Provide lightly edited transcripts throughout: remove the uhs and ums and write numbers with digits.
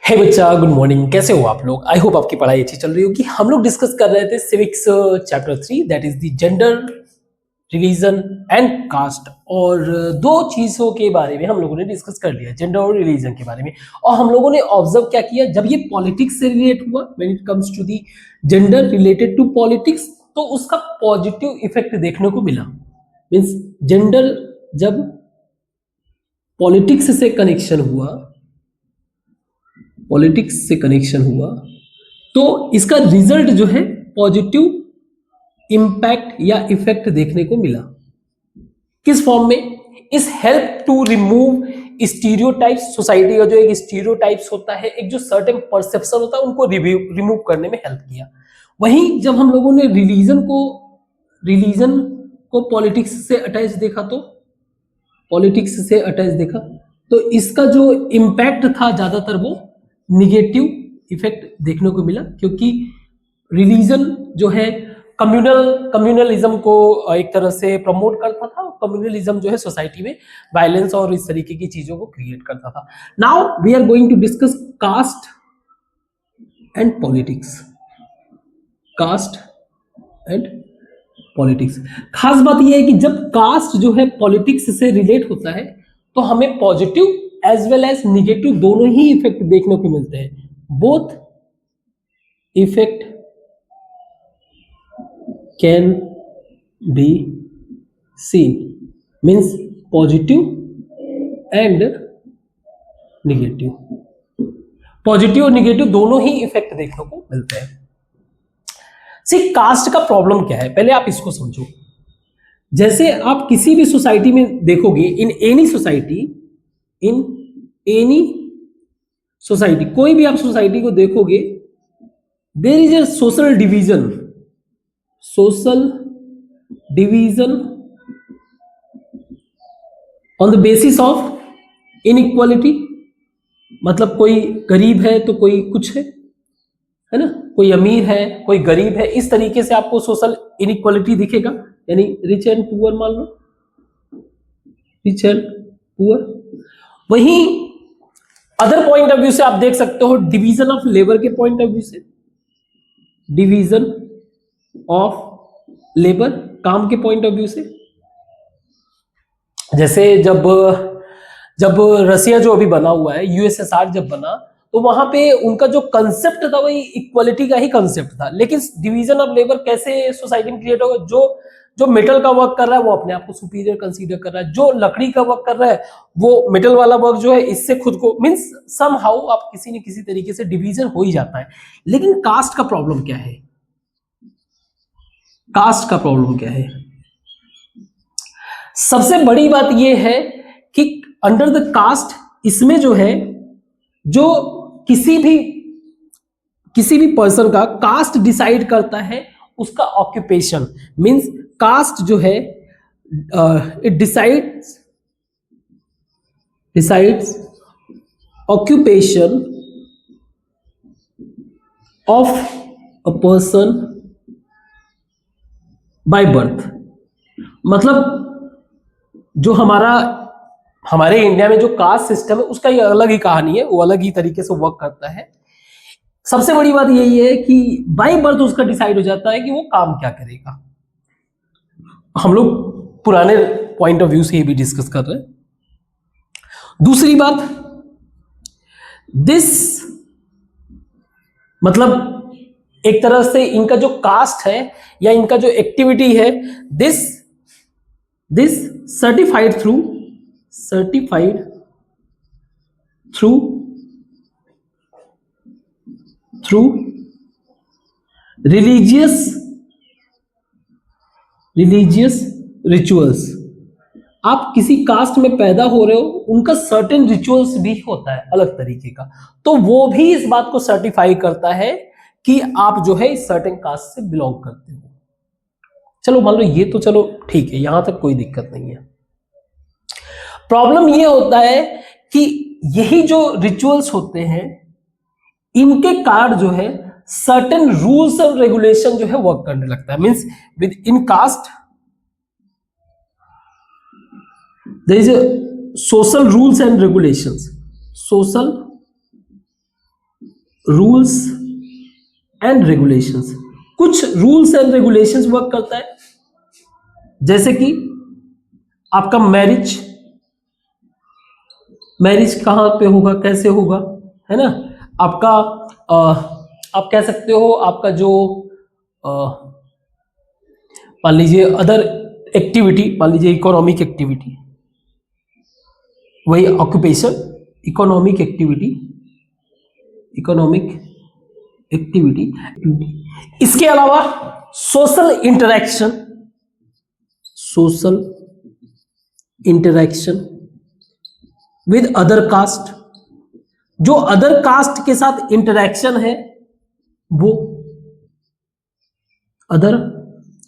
हे बच्चा, good morning. कैसे हो आप लोग? आई होप आपकी पढ़ाई अच्छी चल रही होगी। हम लोग डिस्कस कर रहे थे civics chapter 3, that is the gender, religion and caste. और दो चीजों के बारे में हम लोगों ने डिस्कस कर लिया, जेंडर और रिलीजन के बारे में। और हम लोगों ने ऑब्जर्व क्या किया, जब ये पॉलिटिक्स से रिलेट हुआ, when it comes to the gender related to politics, तो उसका पॉजिटिव इफेक्ट देखने को मिला। मीन्स जेंडर जब पॉलिटिक्स से कनेक्शन हुआ, पॉलिटिक्स से कनेक्शन हुआ, तो इसका रिजल्ट जो है पॉजिटिव इंपैक्ट या इफेक्ट देखने को मिला। किस फॉर्म में? Is help to remove stereotypes. Society का जो एक स्टीरियोटाइप्स होता है, एक जो सर्टेन परसेप्शन होता है, उनको रिमूव करने में हेल्प किया। वहीं जब हम लोगों ने रिलीजन को पॉलिटिक्स से अटैच देखा, तो पॉलिटिक्स से अटैच देखा, तो इसका जो इम्पैक्ट था ज्यादातर वो निगेटिव इफेक्ट देखने को मिला, क्योंकि रिलीजन जो है कम्युनलिज्म को एक तरह से प्रमोट करता था। कम्युनलिज्म जो है सोसाइटी में वायलेंस और इस तरीके की चीजों को क्रिएट करता था। Now we are going to discuss caste and politics. Caste and politics. खास बात यह है कि जब कास्ट जो है पॉलिटिक्स से रिलेट होता है, तो हमें positive as well as negative दोनों ही इफेक्ट देखने को मिलते हैं। Both effect can be seen, means positive and negative. Positive और निगेटिव दोनों ही इफेक्ट देखने को मिलते हैं। सी, कास्ट का प्रॉब्लम क्या है, पहले आप इसको समझो। जैसे आप किसी भी सोसाइटी में देखोगे, इन एनी सोसाइटी, कोई भी आप सोसाइटी को देखोगे, there is a social division on the basis of inequality. मतलब कोई गरीब है तो कोई कुछ है ना, कोई अमीर है कोई गरीब है, इस तरीके से आपको सोशल इनइक्वालिटी दिखेगा। यानी रिच एंड पुअर, मान लो रिच एंड पुअर। वहीं अदर पॉइंट ऑफ व्यू से आप देख सकते हो डिवीजन ऑफ लेबर के पॉइंट ऑफ व्यू से, डिवीजन ऑफ लेबर काम के पॉइंट ऑफ व्यू से। जैसे जब रसिया जो अभी बना हुआ है, यूएसएसआर जब बना, तो वहां पे उनका जो कंसेप्ट था वही इक्वालिटी का ही कंसेप्ट था। लेकिन डिवीजन ऑफ लेबर कैसे सोसाइटी में क्रिएट होगा? जो मेटल का वर्क कर रहा है वो अपने आप को सुपीरियर कंसीडर कर रहा है, जो लकड़ी का वर्क कर रहा है वो मेटल वाला वर्क जो है इससे खुद को, मीन्स समहाउ आप किसी न किसी तरीके से डिवीजन हो ही जाता है। लेकिन कास्ट का प्रॉब्लम क्या है? कास्ट का प्रॉब्लम क्या है? सबसे बड़ी बात यह है कि अंडर द कास्ट, इसमें जो है, जो किसी भी पर्सन का कास्ट डिसाइड करता है उसका ऑक्यूपेशन। मींस कास्ट जो है it decides occupation of a person by birth. मतलब जो हमारे इंडिया में जो कास्ट सिस्टम है उसका ये अलग ही कहानी है, वो अलग ही तरीके से वर्क करता है। सबसे बड़ी बात यही है कि बाय बर्थ उसका डिसाइड हो जाता है कि वो काम क्या करेगा। हम लोग पुराने पॉइंट ऑफ व्यू से ये भी डिस्कस कर रहे हैं। दूसरी बात, दिस मतलब एक तरह से इनका जो कास्ट है या इनका जो एक्टिविटी है, this certified through religious rituals. आप किसी कास्ट में पैदा हो रहे हो, उनका सर्टेन रिचुअल्स भी होता है अलग तरीके का, तो वो भी इस बात को सर्टिफाई करता है कि आप जो है इस सर्टेन कास्ट से बिलोंग करते हो। चलो मान लो ये तो चलो ठीक है, यहां तक कोई दिक्कत नहीं है। प्रॉब्लम ये होता है कि यही जो रिचुअल्स होते हैं, इनके कारण जो है सर्टेन रूल्स एंड रेगुलेशन जो है वर्क करने लगता है। Means within caste there is social rules and regulations, social rules and regulations, कुछ रूल्स एंड रेगुलेशंस वर्क करता है, जैसे कि आपका मैरिज कहाँ पे होगा, कैसे होगा, है ना। आपका आप कह सकते हो आपका जो मान लीजिए अदर एक्टिविटी, मान लीजिए इकोनॉमिक एक्टिविटी, वही ऑक्यूपेशन, इकोनॉमिक एक्टिविटी, इसके अलावा social interaction with other caste, जो अदर कास्ट के साथ इंटरेक्शन है वो अदर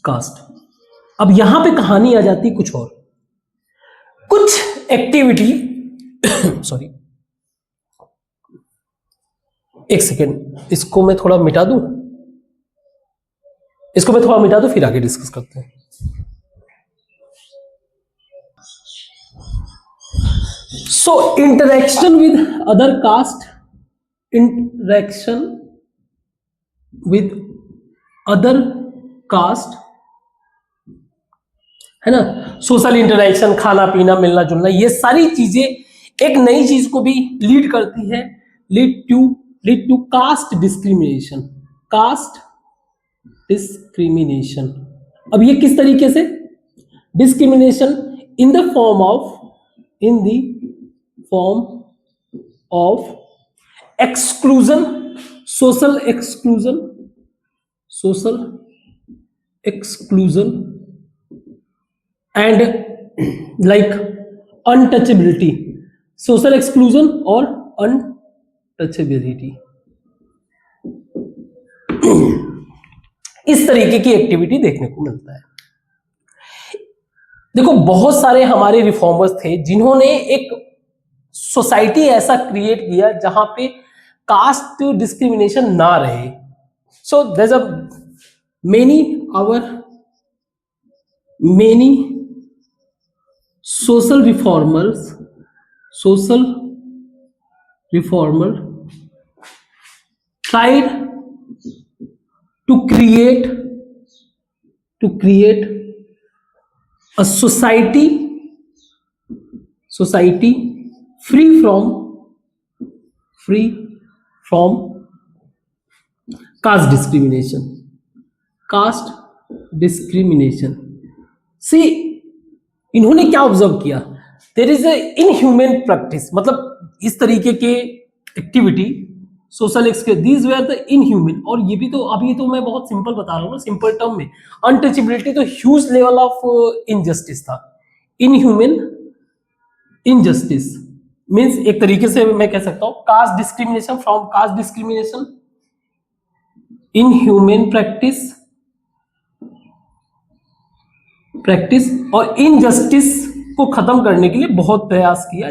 कास्ट। अब यहां पे कहानी आ जाती कुछ और, कुछ एक्टिविटी सॉरी एक सेकेंड, इसको मैं थोड़ा मिटा दूं, फिर आगे डिस्कस करते हैं। सो इंटरेक्शन विद अदर कास्ट, है ना, सोशल इंटरेक्शन, खाना पीना, मिलना जुलना, ये सारी चीजें एक नई चीज को भी लीड करती है, लीड टू कास्ट डिस्क्रिमिनेशन। अब ये किस तरीके से discrimination? In the form of exclusion, social exclusion and like untouchability, social exclusion और अनटचेबिलिटी, इस तरीके की एक्टिविटी देखने को मिलता है। देखो बहुत सारे हमारे रिफॉर्मर्स थे जिन्होंने एक सोसाइटी ऐसा क्रिएट किया जहां पे कास्ट डिस्क्रिमिनेशन ना रहे। So there is a many social reformer tried to create a society free from caste discrimination. See, इन्होंने क्या ऑब्जर्व किया? There is a inhuman practice, मतलब इस तरीके के activity social exclusion, these were the inhuman. और ये भी तो अभी तो मैं बहुत सिंपल बता रहा हूँ ना, सिंपल टर्म में। अनटचेबिलिटी तो ह्यूज लेवल ऑफ इनजस्टिस था। इनह्यूमन इनजस्टिस मीन्स एक तरीके से मैं कह सकता हूं caste discrimination, from caste discrimination, inhuman practice और इनजस्टिस को खत्म करने के लिए बहुत प्रयास किया।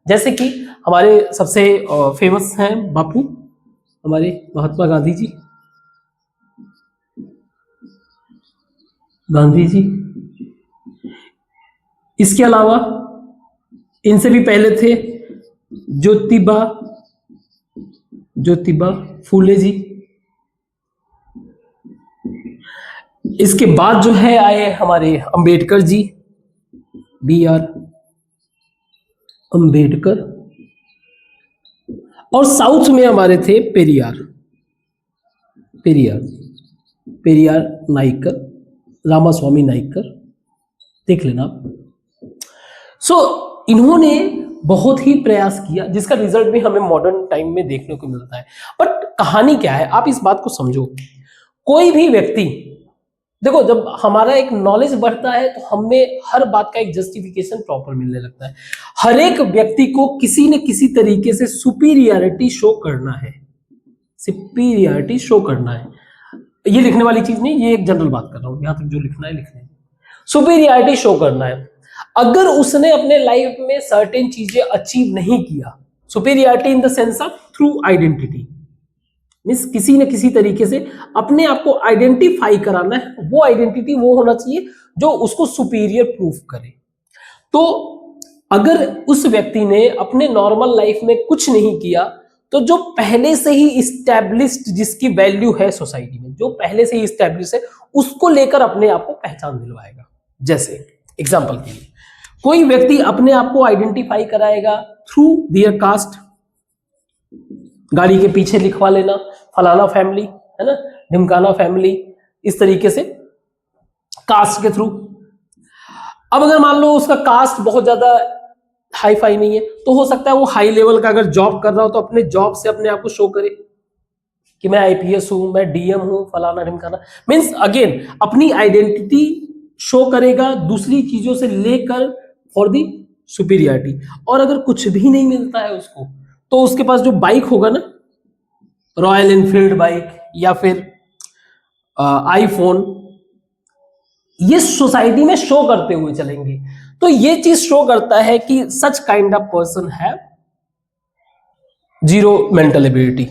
जैसे कि हमारे सबसे फेमस हैं बापू, हमारे महात्मा गांधी जी। इसके अलावा इनसे भी पहले थे ज्योतिबा फूले जी। इसके बाद जो है आए हमारे अंबेडकर जी, BR अंबेडकर। और साउथ में हमारे थे पेरियार नाइकर, रामास्वामी नाइकर, देख लेना आप। सो इन्होंने बहुत ही प्रयास किया जिसका रिजल्ट भी हमें मॉडर्न टाइम में देखने को मिलता है। बट कहानी क्या है, आप इस बात को समझो। कोई भी व्यक्ति, देखो जब हमारा एक नॉलेज बढ़ता है तो हमें हर बात का एक जस्टिफिकेशन प्रॉपर मिलने लगता है। हर एक व्यक्ति को किसी न किसी तरीके से सुपीरियरिटी शो करना है, ये लिखने वाली चीज नहीं, ये एक जनरल बात कर रहा हूं, यहां तक जो लिखना है लिखने, सुपीरियरिटी शो करना है। अगर उसने अपने लाइफ में सर्टेन चीजें अचीव नहीं किया, superiority in the sense of through identity, means किसी न किसी तरीके से अपने आप को आइडेंटिफाई कराना है, वो आइडेंटिटी वो होना चाहिए जो उसको सुपीरियर प्रूफ करे। तो अगर उस व्यक्ति ने अपने नॉर्मल लाइफ में कुछ नहीं किया तो जो पहले से ही इस्टेब्लिश्ड जिसकी वैल्यू है सोसाइटी में, जो पहले से ही इस्टेब्लिश है, उसको लेकर अपने आप को पहचान दिलवाएगा। जैसे एग्जांपल के लिए कोई व्यक्ति अपने आप को आइडेंटिफाई कराएगा थ्रू दियर कास्ट, गाड़ी के पीछे लिखवा लेना फलाना फैमिली, है ना, ढिमकाना फैमिली, इस तरीके से कास्ट के थ्रू। अब अगर मान लो उसका कास्ट बहुत ज्यादा हाई फाई नहीं है, तो हो सकता है वो हाई लेवल का अगर जॉब कर रहा हो तो अपने जॉब से अपने आप को शो करे कि मैं आईपीएस हूं, मैं डीएम हूं, फलाना ढिमकाना। मीन्स अगेन अपनी आइडेंटिटी शो करेगा दूसरी चीजों से लेकर फॉर दी सुपीरियरिटी। और अगर कुछ भी नहीं मिलता है उसको, तो उसके पास जो बाइक होगा ना, रॉयल एनफील्ड बाइक या फिर आईफोन, ये सोसाइटी में शो करते हुए चलेंगे। तो ये चीज शो करता है कि सच काइंड ऑफ पर्सन है जीरो मेंटल एबिलिटी,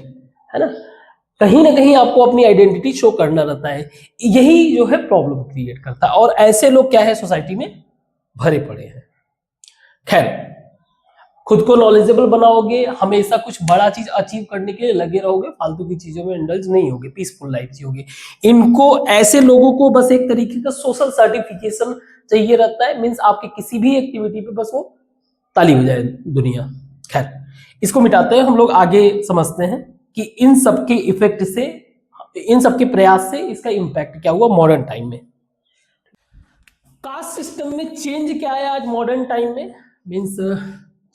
है ना। कहीं ना कहीं आपको अपनी आइडेंटिटी शो करना रहता है, यही जो है प्रॉब्लम क्रिएट करता है। और ऐसे लोग क्या है सोसाइटी में भरे पड़े हैं। खैर, खुद को नॉलेजेबल बनाओगे, हमेशा कुछ बड़ा चीज अचीव करने के लिए लगे रहोगे, फालतू की चीजों में इंडल्ज नहीं होगे, पीसफुल लाइफ जियोगे। इनको ऐसे लोगों को बस एक तरीके का सोशल सर्टिफिकेशन चाहिए रहता है। मींस आपके किसी भी एक्टिविटी पे बस वो ताली हो जाए दुनिया। खैर, इसको मिटाते हैं हम लोग, आगे समझते हैं कि इन सबके इफेक्ट से, इन सबके प्रयास से इसका इंपैक्ट क्या हुआ मॉडर्न टाइम में। कास्ट सिस्टम में चेंज क्या आया आज मॉडर्न टाइम में? Means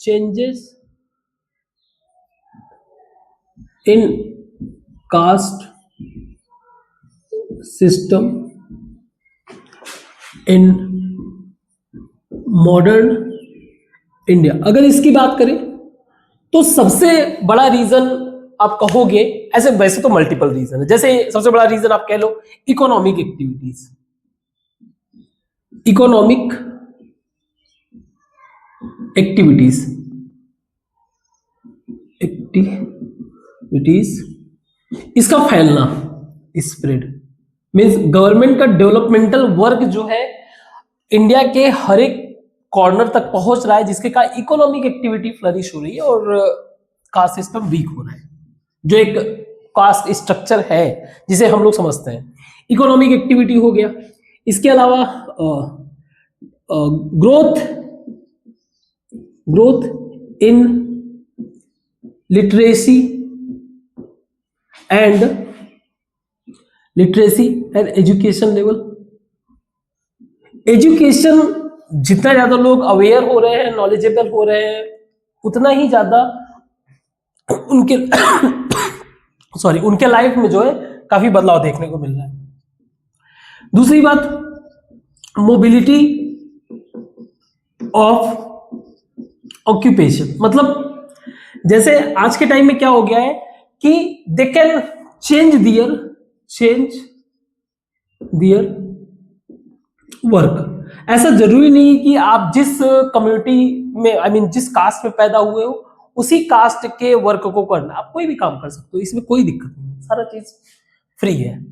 changes in caste system in modern India। अगर इसकी बात करें तो सबसे बड़ा रीजन आप कहोगे, ऐसे वैसे तो मल्टीपल रीजन है, जैसे सबसे बड़ा रीजन आप कह low economic activities, economic activities इसका फैलना, स्प्रेड। मींस गवर्नमेंट का डेवलपमेंटल वर्क जो है इंडिया के हर एक कॉर्नर तक पहुंच रहा है, जिसके कारण इकोनॉमिक एक्टिविटी फ्लरिश हो रही है और कास्ट सिस्टम वीक हो रहा है। जो एक कास्ट स्ट्रक्चर है जिसे हम लोग समझते हैं, इकोनॉमिक एक्टिविटी हो गया। इसके अलावा growth in literacy and education level. Education जितना ज्यादा लोग अवेयर हो रहे हैं, नॉलेजेबल हो रहे हैं, उतना ही ज्यादा उनके उनके लाइफ में जो है काफी बदलाव देखने को मिल रहा है। दूसरी बात, मोबिलिटी ऑफ ऑक्यूपेशन। मतलब जैसे आज के टाइम में क्या हो गया है कि they can change their work. ऐसा जरूरी नहीं कि आप जिस कम्युनिटी में जिस कास्ट में पैदा हुए हो उसी कास्ट के वर्क को करना, आप कोई भी काम कर सकते हो, इसमें कोई दिक्कत नहीं, सारा चीज फ्री है।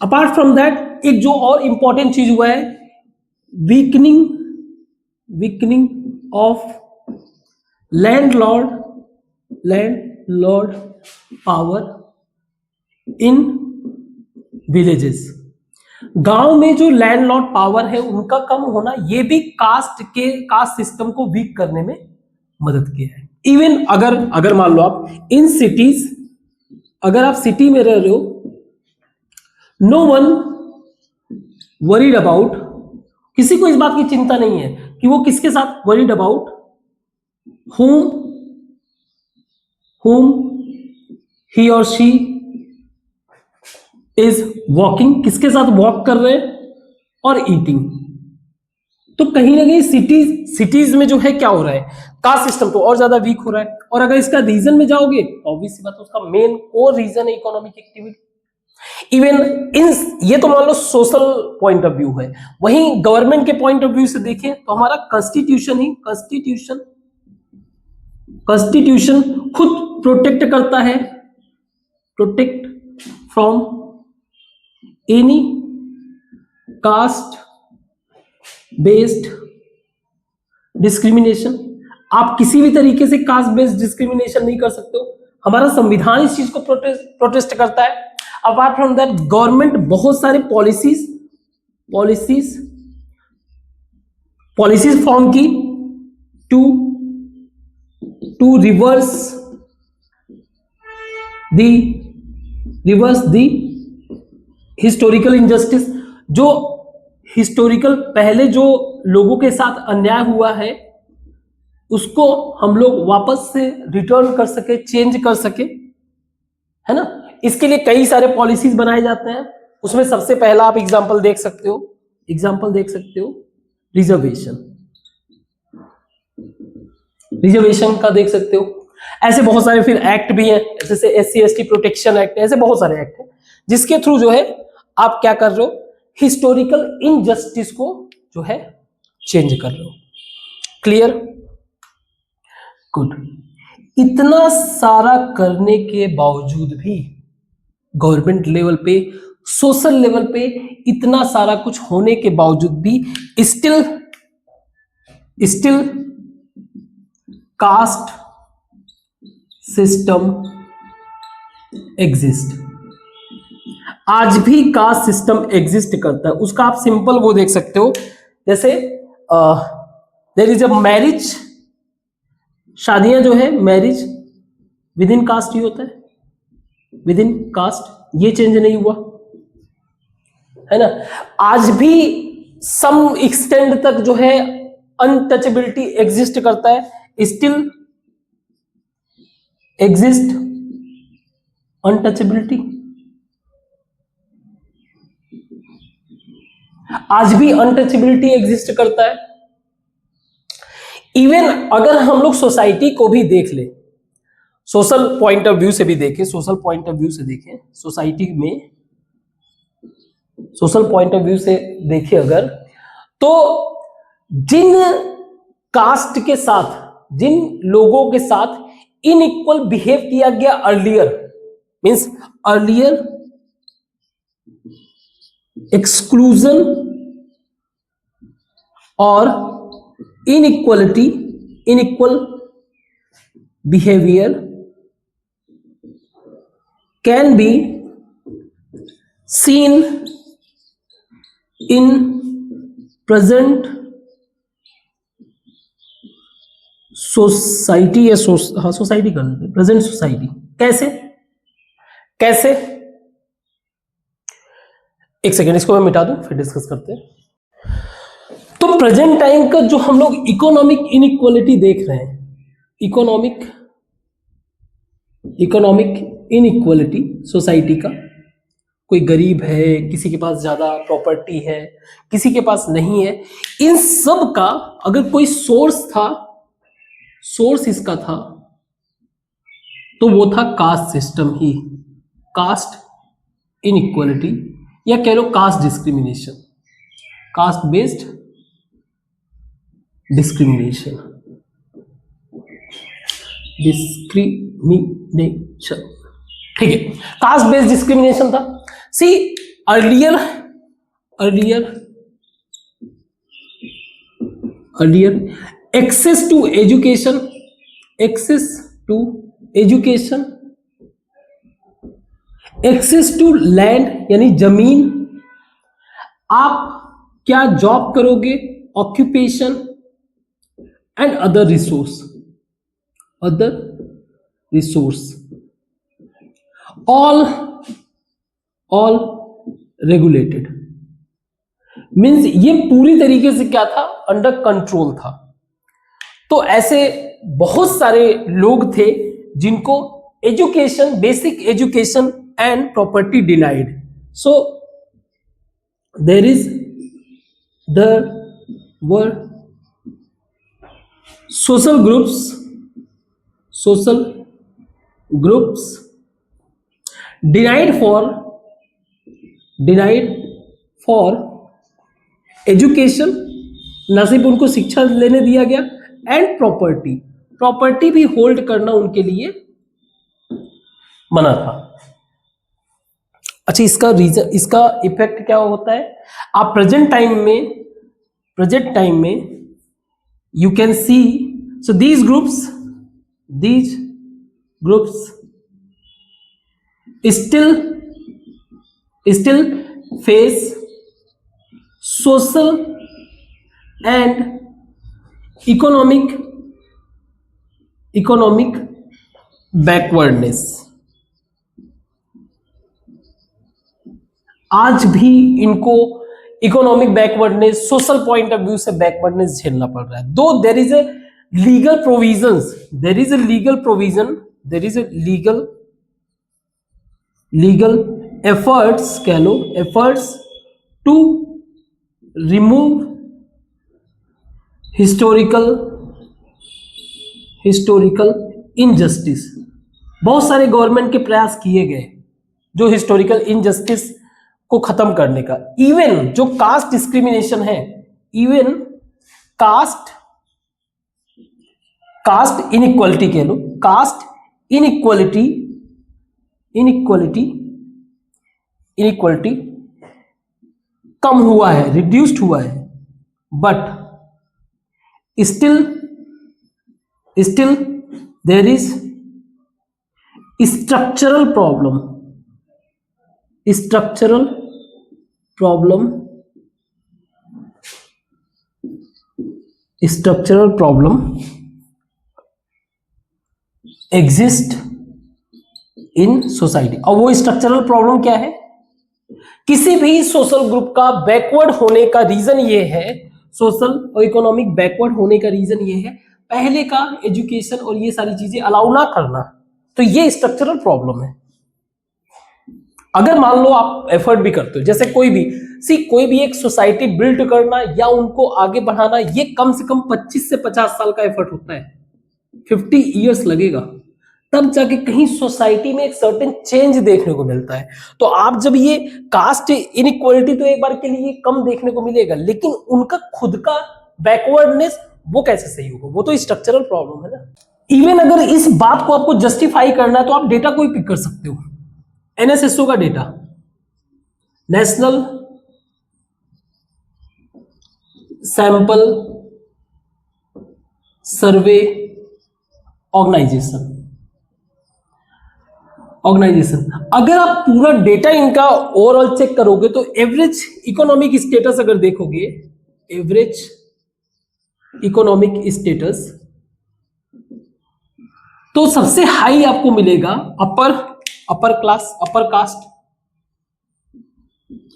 अपार्ट फ्रॉम दैट एक जो और इंपॉर्टेंट चीज हुआ है, weakening of landlord power in villages. गांव में जो लैंडलॉर्ड पावर है उनका कम होना, ये भी कास्ट सिस्टम को वीक करने में मदद किया है। इवन अगर मान लो आप इन सिटीज, अगर आप सिटी में रह रहे हो, नो वन वरीड अबाउट, किसी को इस बात की चिंता नहीं है कि वो किसके साथ worried about whom he or she is walking, किसके साथ वॉक कर रहे हैं, और ईटिंग। तो कहीं ना कहीं सिटीज में जो है क्या हो रहा है, कास्ट सिस्टम तो और ज्यादा वीक हो रहा है। और अगर इसका रीजन में जाओगे, ऑब्वियसली बात है, उसका मेन कोर रीजन है इकोनॉमिक एक्टिविटी। इवन ये तो मान लो सोशल पॉइंट ऑफ व्यू है, वहीं गवर्नमेंट के पॉइंट ऑफ व्यू से देखें तो हमारा कॉन्स्टिट्यूशन खुद प्रोटेक्ट करता है, protect from any caste based discrimination. आप किसी भी तरीके से कास्ट बेस्ड डिस्क्रिमिनेशन नहीं कर सकते हो। हमारा संविधान इस चीज को प्रोटेस्ट करता है। अपार्ट फ्रॉम दैट गवर्नमेंट बहुत सारे पॉलिसीज फॉर्म की to reverse the historical injustice. जो हिस्टोरिकल पहले जो लोगों के साथ अन्याय हुआ है उसको हम लोग वापस से रिटर्न कर सके, चेंज कर सके, है ना। इसके लिए कई सारे पॉलिसीज बनाए जाते हैं। उसमें सबसे पहला आप एग्जांपल देख सकते हो रिजर्वेशन का देख सकते हो। ऐसे बहुत सारे फिर एक्ट भी हैं, जैसे SC/ST प्रोटेक्शन एक्ट, ऐसे बहुत सारे एक्ट हैं जिसके थ्रू जो है आप क्या कर रहे हो, हिस्टोरिकल इनजस्टिस को जो है चेंज कर रहे हो। क्लियर? गुड। इतना सारा करने के बावजूद भी गवर्नमेंट लेवल पे, सोशल लेवल पे इतना सारा कुछ होने के बावजूद भी स्टिल कास्ट सिस्टम एग्जिस्ट। आज भी कास्ट सिस्टम एग्जिस्ट करता है। उसका आप सिंपल वो देख सकते हो, जैसे देयर इज अ मैरिज, शादियां जो है मैरिज विद इन कास्ट ही होता है, विद इन कास्ट, ये चेंज नहीं हुआ है ना। आज भी सम एक्सटेंड तक जो है अनटचेबिलिटी एग्जिस्ट करता है, स्टिल एग्जिस्ट अनटचेबिलिटी। आज भी अनटचेबिलिटी एग्जिस्ट करता है। इवन अगर हम लोग सोसाइटी को भी देख ले, सोशल पॉइंट ऑफ व्यू से भी देखें, सोशल पॉइंट ऑफ व्यू से देखें अगर, तो जिन कास्ट के साथ, जिन लोगों के साथ इनइक्वल बिहेव किया गया अर्लियर एक्सक्लूजन और inequal behaviour can be seen in present society, या सोसाइटी कर देते, प्रेजेंट सोसाइटी। कैसे एक सेकेंड, इसको मैं मिटा दूं फिर डिस्कस करते हैं। तो प्रेजेंट टाइम का जो हम लोग इकोनॉमिक इनइक्वालिटी देख रहे हैं, इकोनॉमिक इनइक्वालिटी सोसाइटी का, कोई गरीब है, किसी के पास ज्यादा प्रॉपर्टी है, किसी के पास नहीं है, इन सब का अगर कोई सोर्स इसका था तो वो था कास्ट सिस्टम ही, कास्ट इनइक्वालिटी, या कह लो caste discrimination, caste based discrimination. ठीक है, कास्ट बेस्ड डिस्क्रिमिनेशन था। See earlier access to education, access to land यानी जमीन, आप क्या जॉब करोगे, occupation and other resource, all regulated. Means ये पूरी तरीके से क्या था, अंडर कंट्रोल था। तो ऐसे बहुत सारे लोग थे जिनको education, basic education and property denied. So there were social groups denied for education, न सिर्फ उनको शिक्षा लेने दिया गया, एंड प्रॉपर्टी भी होल्ड करना उनके लिए मना था। अच्छा, इसका इफेक्ट क्या होता है, आप प्रेजेंट टाइम में you can C So these groups still face social and economic backwardness. आज भी इनको economic backwardness, social point of view से बैकवर्डनेस झेलना पड़ रहा है. Though there is a legal provision legal efforts, कह लो efforts to remove historical injustice. बहुत सारे गवर्नमेंट के प्रयास किए गए जो हिस्टोरिकल इनजस्टिस को खत्म करने का. इवन जो कास्ट डिस्क्रिमिनेशन है, इवन कास्ट इनइक्वालिटी, कह लो कास्ट इनइक्वालिटी कम हुआ है, रिड्यूस्ड हुआ है, but still there is structural problem exist in society. और वो स्ट्रक्चरल प्रॉब्लम क्या है? किसी भी सोशल ग्रुप का बैकवर्ड होने का रीजन ये है, सोशल और इकोनॉमिक बैकवर्ड होने का रीजन ये है पहले का एजुकेशन और ये सारी चीजें अलाउ ना करना. तो ये स्ट्रक्चरल प्रॉब्लम है. अगर मान लो आप एफर्ट भी करते हो, जैसे कोई भी एक सोसाइटी बिल्ड करना या उनको आगे बढ़ाना, ये कम से कम 25 से 50 साल का एफर्ट होता है. 50 इयर्स लगेगा तब जाके कहीं सोसाइटी में एक सर्टेन चेंज देखने को मिलता है. तो आप जब ये कास्ट इनइक्वालिटी तो एक बार के लिए कम देखने को मिलेगा, लेकिन उनका खुद का बैकवर्डनेस वो कैसे सही होगा? वो तो स्ट्रक्चरल प्रॉब्लम है ना. इवन अगर इस बात को आपको जस्टिफाई करना है तो आप डेटा कोई पिक कर सकते हो. एनएसएसओ का data, national sample survey organisation. अगर आप पूरा डेटा इनका ओवरऑल चेक करोगे तो एवरेज इकोनॉमिक स्टेटस अगर देखोगे, एवरेज इकोनॉमिक स्टेटस, तो सबसे हाई आपको मिलेगा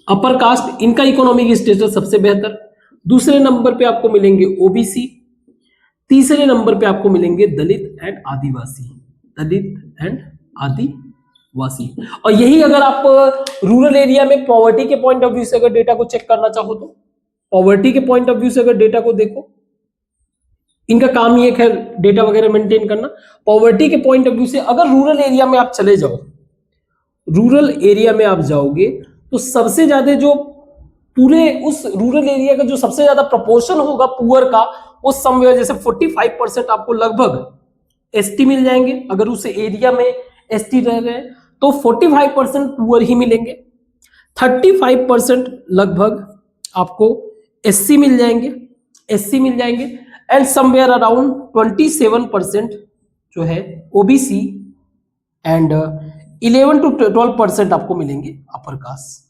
अपर कास्ट. इनका इकोनॉमिक स्टेटस सबसे बेहतर. दूसरे नंबर पे आपको मिलेंगे ओबीसी. तीसरे नंबर पे आपको मिलेंगे दलित एंड आदिवासी. और यही अगर आप रूरल एरिया में पॉवर्टी के पॉइंट ऑफ व्यू से अगर डेटा को चेक करना चाहो तो पॉवर्टी के पॉइंट ऑफ व्यू से अगर डेटा को देखो, इनका काम ही एक है डेटा वगैरह मेंटेन करना. पॉवर्टी के पॉइंट ऑफ व्यू से अगर रूरल एरिया में आप चले जाओ, रूरल एरिया में आप जाओगे तो सबसे ज्यादा जो पूरे उस रूरल एरिया का जो सबसे ज्यादा प्रोपोर्शन होगा पुअर का, वो समवेयर जैसे 45% आपको लगभग एसटी मिल जाएंगे. अगर उस एरिया में एसटी रह रहे हैं तो 45% पुअर ही मिलेंगे. 35% लगभग आपको एससी मिल जाएंगे एंड समवेयर अराउंड 27% जो है ओबीसी एंड 11 to 12% आपको मिलेंगे अपर कास्ट.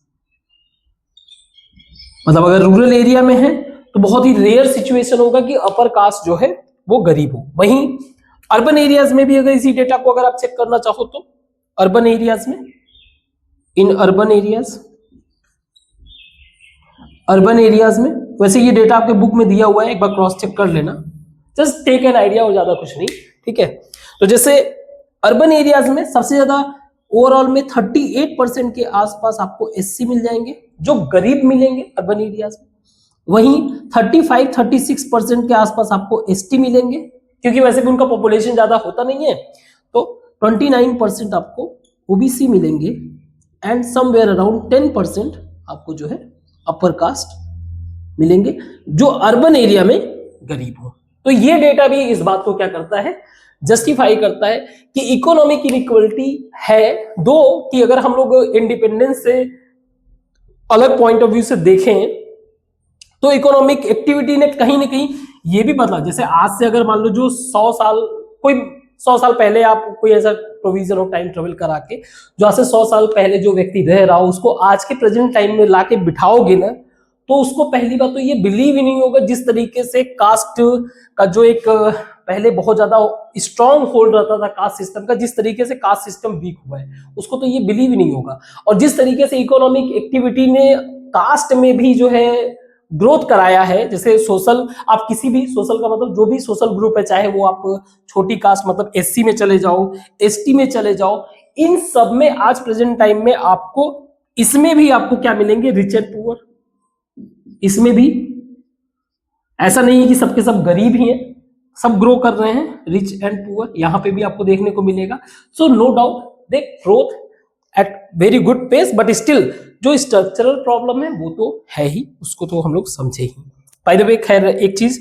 मतलब अगर रूरल एरिया में है तो बहुत ही रेयर सिचुएशन होगा कि अपर कास्ट जो है वो गरीब हो. वहीं अर्बन एरियाज में भी अगर इसी डेटा को अगर आप चेक करना चाहो तो अर्बन एरियाज में, अर्बन एरियाज में वैसे ये डेटा आपके बुक में दिया हुआ है, एक बार क्रॉस चेक कर लेना, जस्ट टेक एन आइडिया, और ज्यादा कुछ नहीं. ठीक है. तो जैसे अर्बन एरियाज में सबसे ज्यादा ओवरऑल में 38% के आसपास आपको एससी मिल जाएंगे जो गरीब मिलेंगे अर्बन एरियाज में. वहीं 35-36% के आसपास आपको एसटी मिलेंगे, क्योंकि वैसे भी उनका पॉपुलेशन ज्यादा होता नहीं है. तो 29% आपको ओबीसी मिलेंगे एंड समवेयर अराउंड 10% आपको जो है अपर कास्ट मिलेंगे जो अर्बन एरिया में गरीब हो. तो ये डेटा भी इस बात को क्या करता है, जस्टिफाई करता है कि इकोनॉमिक इनइक्वालिटी है. दो कि अगर हम लोग इंडिपेंडेंस से अलग पॉइंट ऑफ व्यू से देखें तो इकोनॉमिक एक्टिविटी ने कहीं ना कहीं ये भी बदला। जैसे आज से अगर मान लो जो 100 साल, कोई 100 साल पहले आप कोई ऐसा प्रोविजन ऑफ टाइम ट्रेवल करा के जो आज से 100 साल पहले जो व्यक्ति रह रहा हो उसको आज के प्रेजेंट टाइम में लाके बिठाओगे ना, तो उसको पहली बात तो ये बिलीव ही नहीं होगा जिस तरीके से कास्ट का जो एक पहले बहुत ज्यादा स्ट्रॉन्ग होल्ड रहता था कास्ट सिस्टम का, जिस तरीके से कास्ट सिस्टम वीक हुआ है उसको तो ये बिलीव ही नहीं होगा। और जिस तरीके से इकोनॉमिक एक्टिविटी ने कास्ट में भी जो है ग्रोथ कराया है, जैसे सोशल, आप किसी भी सोशल का मतलब जो भी सोशल ग्रुप है, चाहे वो आप छोटी कास्ट मतलब एससी में चले जाओ, एसटी में चले जाओ, इन सब में आज प्रेजेंट टाइम में आपको, इसमें भी आपको क्या मिलेंगे, रिच एंड पुअर। इसमें भी ऐसा नहीं है कि सबके सब गरीब ही हैं, सब ग्रो कर रहे हैं, रिच एंड पुअर यहां पे भी आपको देखने को मिलेगा। So no doubt the growth at very good pace, but still जो स्ट्रक्चरल प्रॉब्लम है वो तो है ही, उसको तो हम लोग समझे ही। बाय द वे, खैर एक चीज,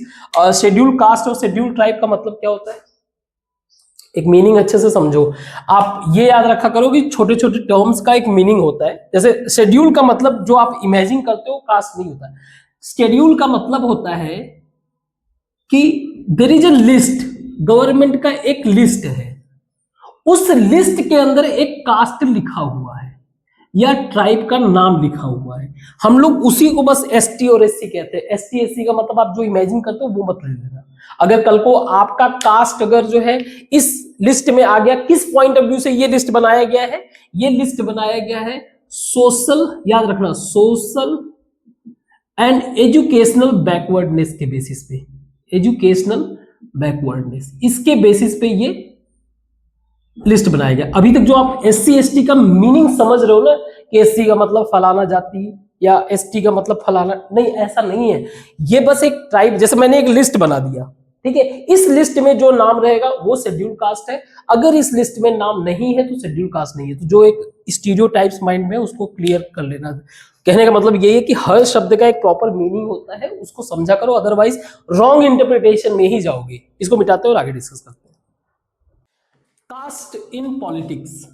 शेड्यूल कास्ट और शेड्यूल ट्राइब का मतलब क्या होता है, एक मीनिंग अच्छे से समझो। आप ये याद रखा करो कि छोटे छोटे टर्म्स का एक मीनिंग होता है। जैसे शेड्यूल का मतलब जो आप इमेजिन करते हो कास्ट नहीं होता है। शेड्यूल का मतलब होता है कि there is a list, government का एक लिस्ट है, उस लिस्ट के अंदर एक कास्ट लिखा हुआ है या ट्राइब का नाम लिखा हुआ है, हम लोग उसी को बस एसटी और एससी कहते हैं। एसटी एससी का मतलब आप जो इमेजिन करते हो वो मत ले लेना। अगर कल को आपका कास्ट अगर जो है इस लिस्ट में आ गया, किस पॉइंट ऑफ व्यू से ये लिस्ट बनाया गया है, ये लिस्ट बनाया गया है सोशल, याद रखना, सोशल एंड एजुकेशनल बैकवर्डनेस के बेसिस पे, एजुकेशनल बैकवर्डनेस, इसके बेसिस पे ये लिस्ट बनाया गया। अभी तक जो आप एससी एसटी का मीनिंग समझ रहे हो ना कि एससी का मतलब फलाना जाति या एसटी का मतलब फलाना, नहीं, ऐसा नहीं है। ये बस एक ट्राइब, जैसे मैंने एक लिस्ट बना दिया, ठीक है, इस लिस्ट में जो नाम रहेगा वो शेड्यूल कास्ट है, अगर इस लिस्ट में नाम नहीं है तो शेड्यूल कास्ट नहीं है। तो जो एक स्टीरियोटाइप्स माइंड में उसको क्लियर कर लेना। कहने का मतलब ये है कि हर शब्द का एक प्रॉपर मीनिंग होता है, उसको समझा करो, अदरवाइज रॉन्ग इंटरप्रिटेशन में ही जाओगे। इसको मिटाते हैं और आगे डिस्कस करते हैं। Caste in politics,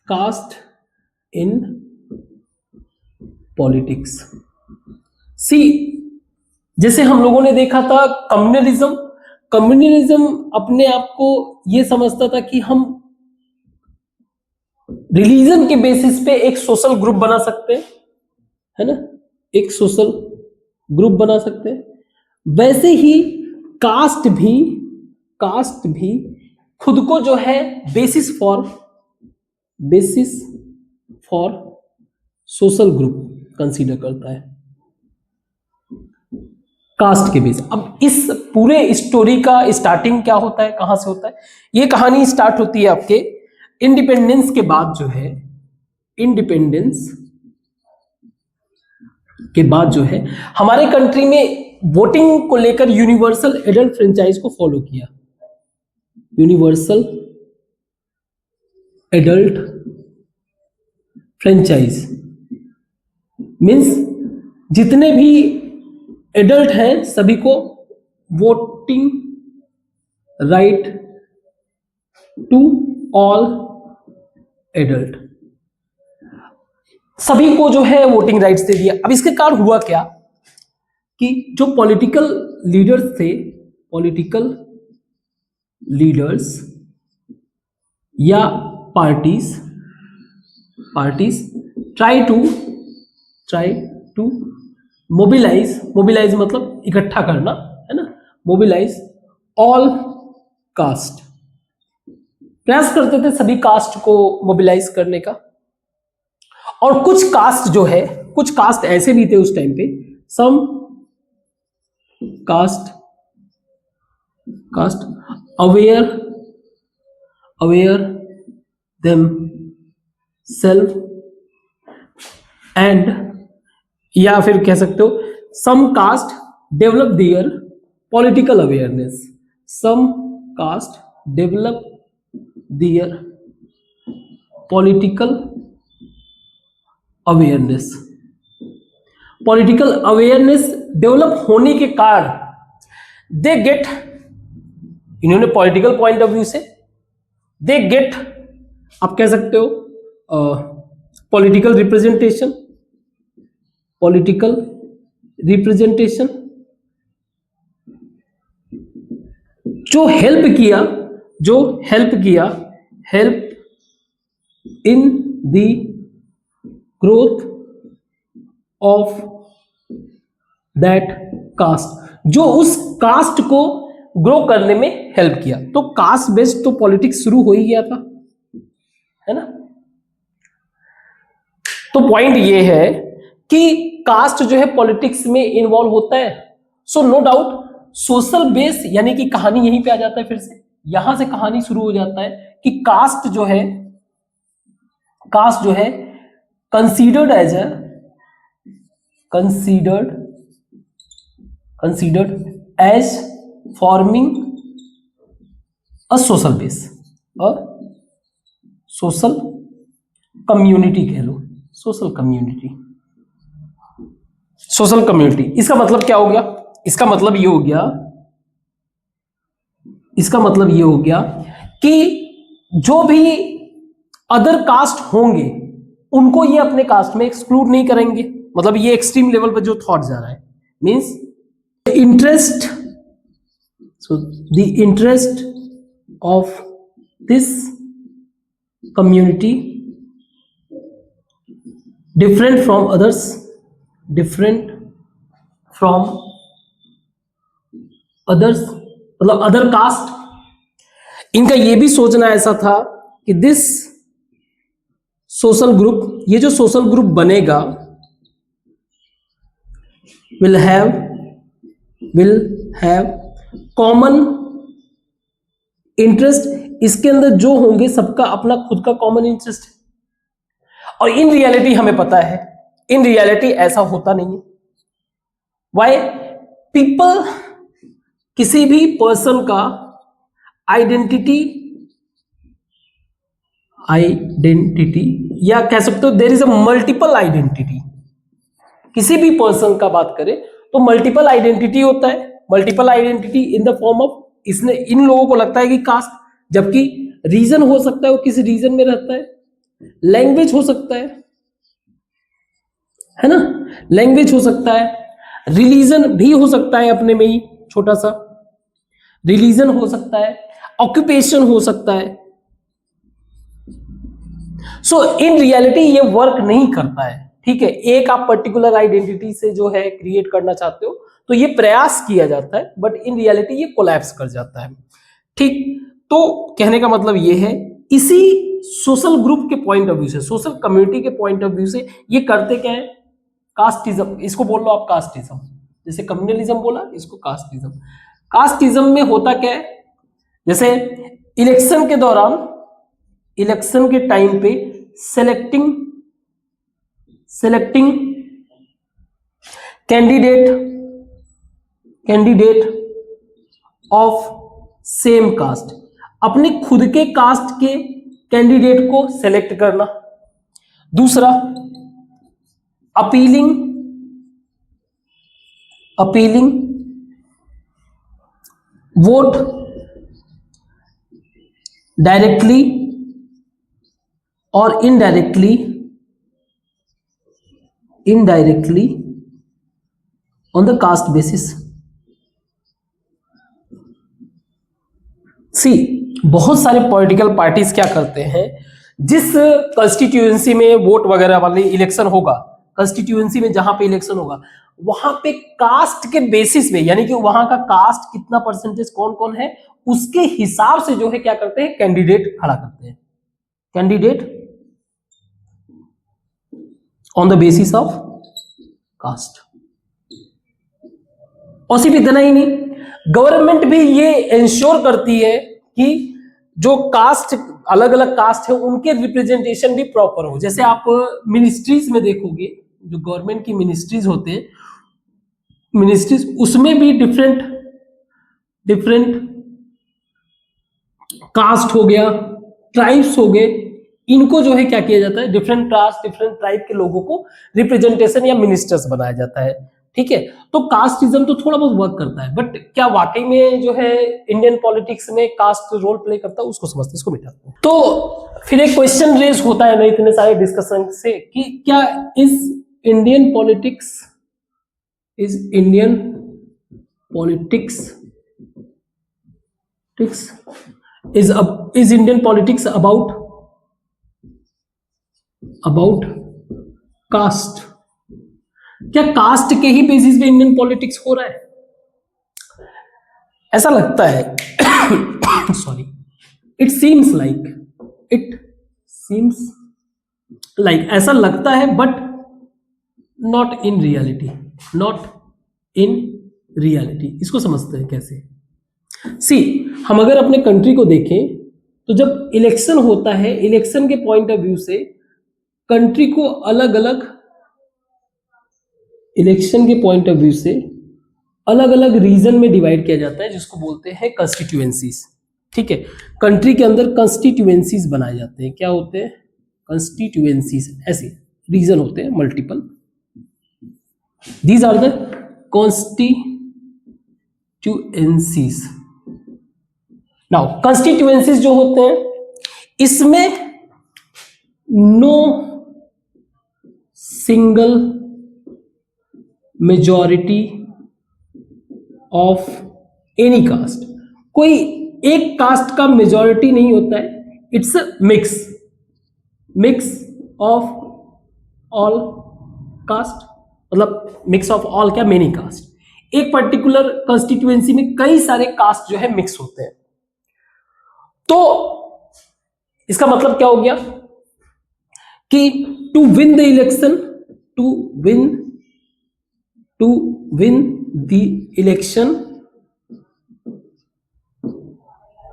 caste in politics. See, जैसे हम लोगों ने देखा था कम्युनलिज्म, कम्युनलिज्म अपने आप को यह समझता था कि हम रिलीजन के बेसिस पे एक सोशल ग्रुप बना सकते हैं, है ना, एक सोशल ग्रुप बना सकते हैं। वैसे ही कास्ट भी खुद को जो है basis for social group consider करता है, कास्ट के बेस। अब इस पूरे स्टोरी का स्टार्टिंग क्या होता है, कहां से होता है, ये कहानी स्टार्ट होती है आपके इंडिपेंडेंस के बाद, जो है इंडिपेंडेंस के बाद जो है हमारे कंट्री में वोटिंग को लेकर यूनिवर्सल एडल्ट फ्रेंचाइज को फॉलो किया। यूनिवर्सल एडल्ट फ्रेंचाइज मीन्स जितने भी एडल्ट हैं सभी को voting right to all adult, सभी को जो है वोटिंग राइट्स दे दिया। अब इसके कारण हुआ क्या कि जो पॉलिटिकल लीडर्स थे, पॉलिटिकल लीडर्स या पार्टीज ट्राई टू मोबिलाइज मतलब इकट्ठा करना, है ना, मोबिलाइज ऑल कास्ट, प्रयास करते थे सभी कास्ट को मोबिलाइज करने का। और कुछ कास्ट जो है, कुछ कास्ट ऐसे भी थे उस टाइम पे, some caste aware themselves and, या फिर कह सकते हो some caste develop their political awareness, some caste develop their political awareness. Political awareness develop होने के कारण दे गेट, इन्होंने पॉलिटिकल पॉइंट ऑफ व्यू से दे गेट, आप कह सकते हो पॉलिटिकल रिप्रेजेंटेशन जो हेल्प किया help in the growth of that caste, जो उस कास्ट को ग्रो करने में हेल्प किया। तो कास्ट बेस्ड तो पॉलिटिक्स शुरू हो ही गया था, है ना। तो पॉइंट ये है कि कास्ट जो है पॉलिटिक्स में इन्वॉल्व होता है। So no doubt social base, यानी कि कहानी यहीं पे आ जाता है, फिर से यहां से कहानी शुरू हो जाता है कि कास्ट जो है considered as forming a social base, a social community कह लो, सोशल कम्युनिटी। इसका मतलब क्या हो गया? इसका मतलब ये हो गया कि जो भी अदर कास्ट होंगे उनको ये अपने कास्ट में एक्सक्लूड नहीं करेंगे। मतलब ये एक्सट्रीम लेवल पर जो थॉट जा रहा है, means interest, so the interest of this community different from others, मतलब अदर कास्ट। इनका ये भी सोचना ऐसा था कि दिस सोशल ग्रुप, ये जो सोशल ग्रुप बनेगा, विल हैव कॉमन इंटरेस्ट। इसके अंदर जो होंगे सबका अपना खुद का कॉमन इंटरेस्ट है। और इन रियलिटी हमें पता है, इन रियलिटी ऐसा होता नहीं है। वाई? पीपल, किसी भी पर्सन का आइडेंटिटी या कह सकते हो there is a multiple identity. किसी भी पर्सन का बात करें तो मल्टीपल आइडेंटिटी होता है। Multiple identity in the form of, इसने इन लोगों को लगता है कि कास्ट, जबकि रीजन हो सकता है वो किसी रीजन में रहता है, लैंग्वेज हो सकता है ना, लैंग्वेज हो सकता है, रिलीजन भी हो सकता है, अपने में ही छोटा सा रिलीजन हो सकता है, ऑक्यूपेशन हो सकता है। सो इन रियलिटी ये वर्क नहीं करता है। ठीक है, एक आप पर्टिकुलर आइडेंटिटी से जो है क्रिएट करना चाहते हो तो ये प्रयास किया जाता है, बट इन रियलिटी ये कोलैप्स कर जाता है। ठीक, तो कहने का मतलब ये है, इसी सोशल ग्रुप के पॉइंट ऑफ व्यू से, सोशल कम्युनिटी के पॉइंट ऑफ व्यू से ये करते क्या है? कास्टिज्म, इसको बोल लो आप कास्टिज्म, जैसे कम्युनलिज्म बोला, इसको कास्टिज्म। कास्टिज्म में होता क्या है? जैसे इलेक्शन के दौरान, इलेक्शन के टाइम पे selecting candidate of same caste, अपने खुद के कास्ट के कैंडिडेट को सेलेक्ट करना। दूसरा, अपीलिंग वोट डायरेक्टली और indirectly on the caste basis. See, बहुत सारे पॉलिटिकल पार्टीज क्या करते हैं, जिस कंस्टिट्यूएंसी में वोट वगैरह वाले इलेक्शन होगा, कंस्टिट्यूएंसी में जहां पे इलेक्शन होगा, वहां पे कास्ट के बेसिस पे, यानी कि वहां का कास्ट कितना परसेंटेज कौन कौन है, उसके हिसाब से जो है क्या करते हैं, कैंडिडेट खड़ा करते हैं, candidate on the basis of caste. और सिर्फ इतना ही नहीं, गवर्नमेंट भी ये इंश्योर करती है कि जो कास्ट, अलग अलग कास्ट है, उनके रिप्रेजेंटेशन भी प्रॉपर हो। जैसे आप मिनिस्ट्रीज में देखोगे, जो गवर्नमेंट की मिनिस्ट्रीज होते हैं, मिनिस्ट्रीज, उसमें भी डिफरेंट कास्ट हो गया, ट्राइब्स हो गए, इनको जो है क्या किया जाता है, डिफरेंट कास्ट, डिफरेंट ट्राइब के लोगों को रिप्रेजेंटेशन या मिनिस्टर्स बनाया जाता है। ठीक है, तो कास्टिज्म तो थोड़ा बहुत वर्क करता है, बट क्या वाकई में जो है इंडियन पॉलिटिक्स में कास्ट रोल प्ले करता है, उसको समझते, इसको मिटाते हैं। तो फिर एक क्वेश्चन रेज होता है ना इतने सारे डिस्कशन से, कि क्या Indian politics is Indian politics about caste? क्या कास्ट के ही बेसिस पे इंडियन पॉलिटिक्स हो रहा है? ऐसा लगता है सॉरी, इट सीम्स लाइक ऐसा लगता है, बट नॉट इन रियलिटी। इसको समझते हैं कैसे? सी, हम अगर अपने कंट्री को देखें तो जब इलेक्शन होता है, इलेक्शन के पॉइंट ऑफ व्यू से कंट्री को अलग अलग रीजन में डिवाइड किया जाता है, जिसको बोलते हैं कंस्टिट्यूएंसीज। ठीक है, कंट्री के अंदर कंस्टिट्यूएंसीज बनाए जाते हैं। क्या होते हैं? कंस्टिट्यूएंसीज। ऐसे रीजन होते हैं multiple, these are the constituencies. Now constituencies जो होते हैं, इसमें no single majority of any caste, कोई एक कास्ट का मेजॉरिटी नहीं होता है। It's a mix of all caste, मतलब मिक्स ऑफ ऑल क्या, मेनी कास्ट। एक पर्टिकुलर कॉन्स्टिट्यूएंसी में कई सारे कास्ट जो है मिक्स होते हैं। तो इसका मतलब क्या हो गया कि to win the election,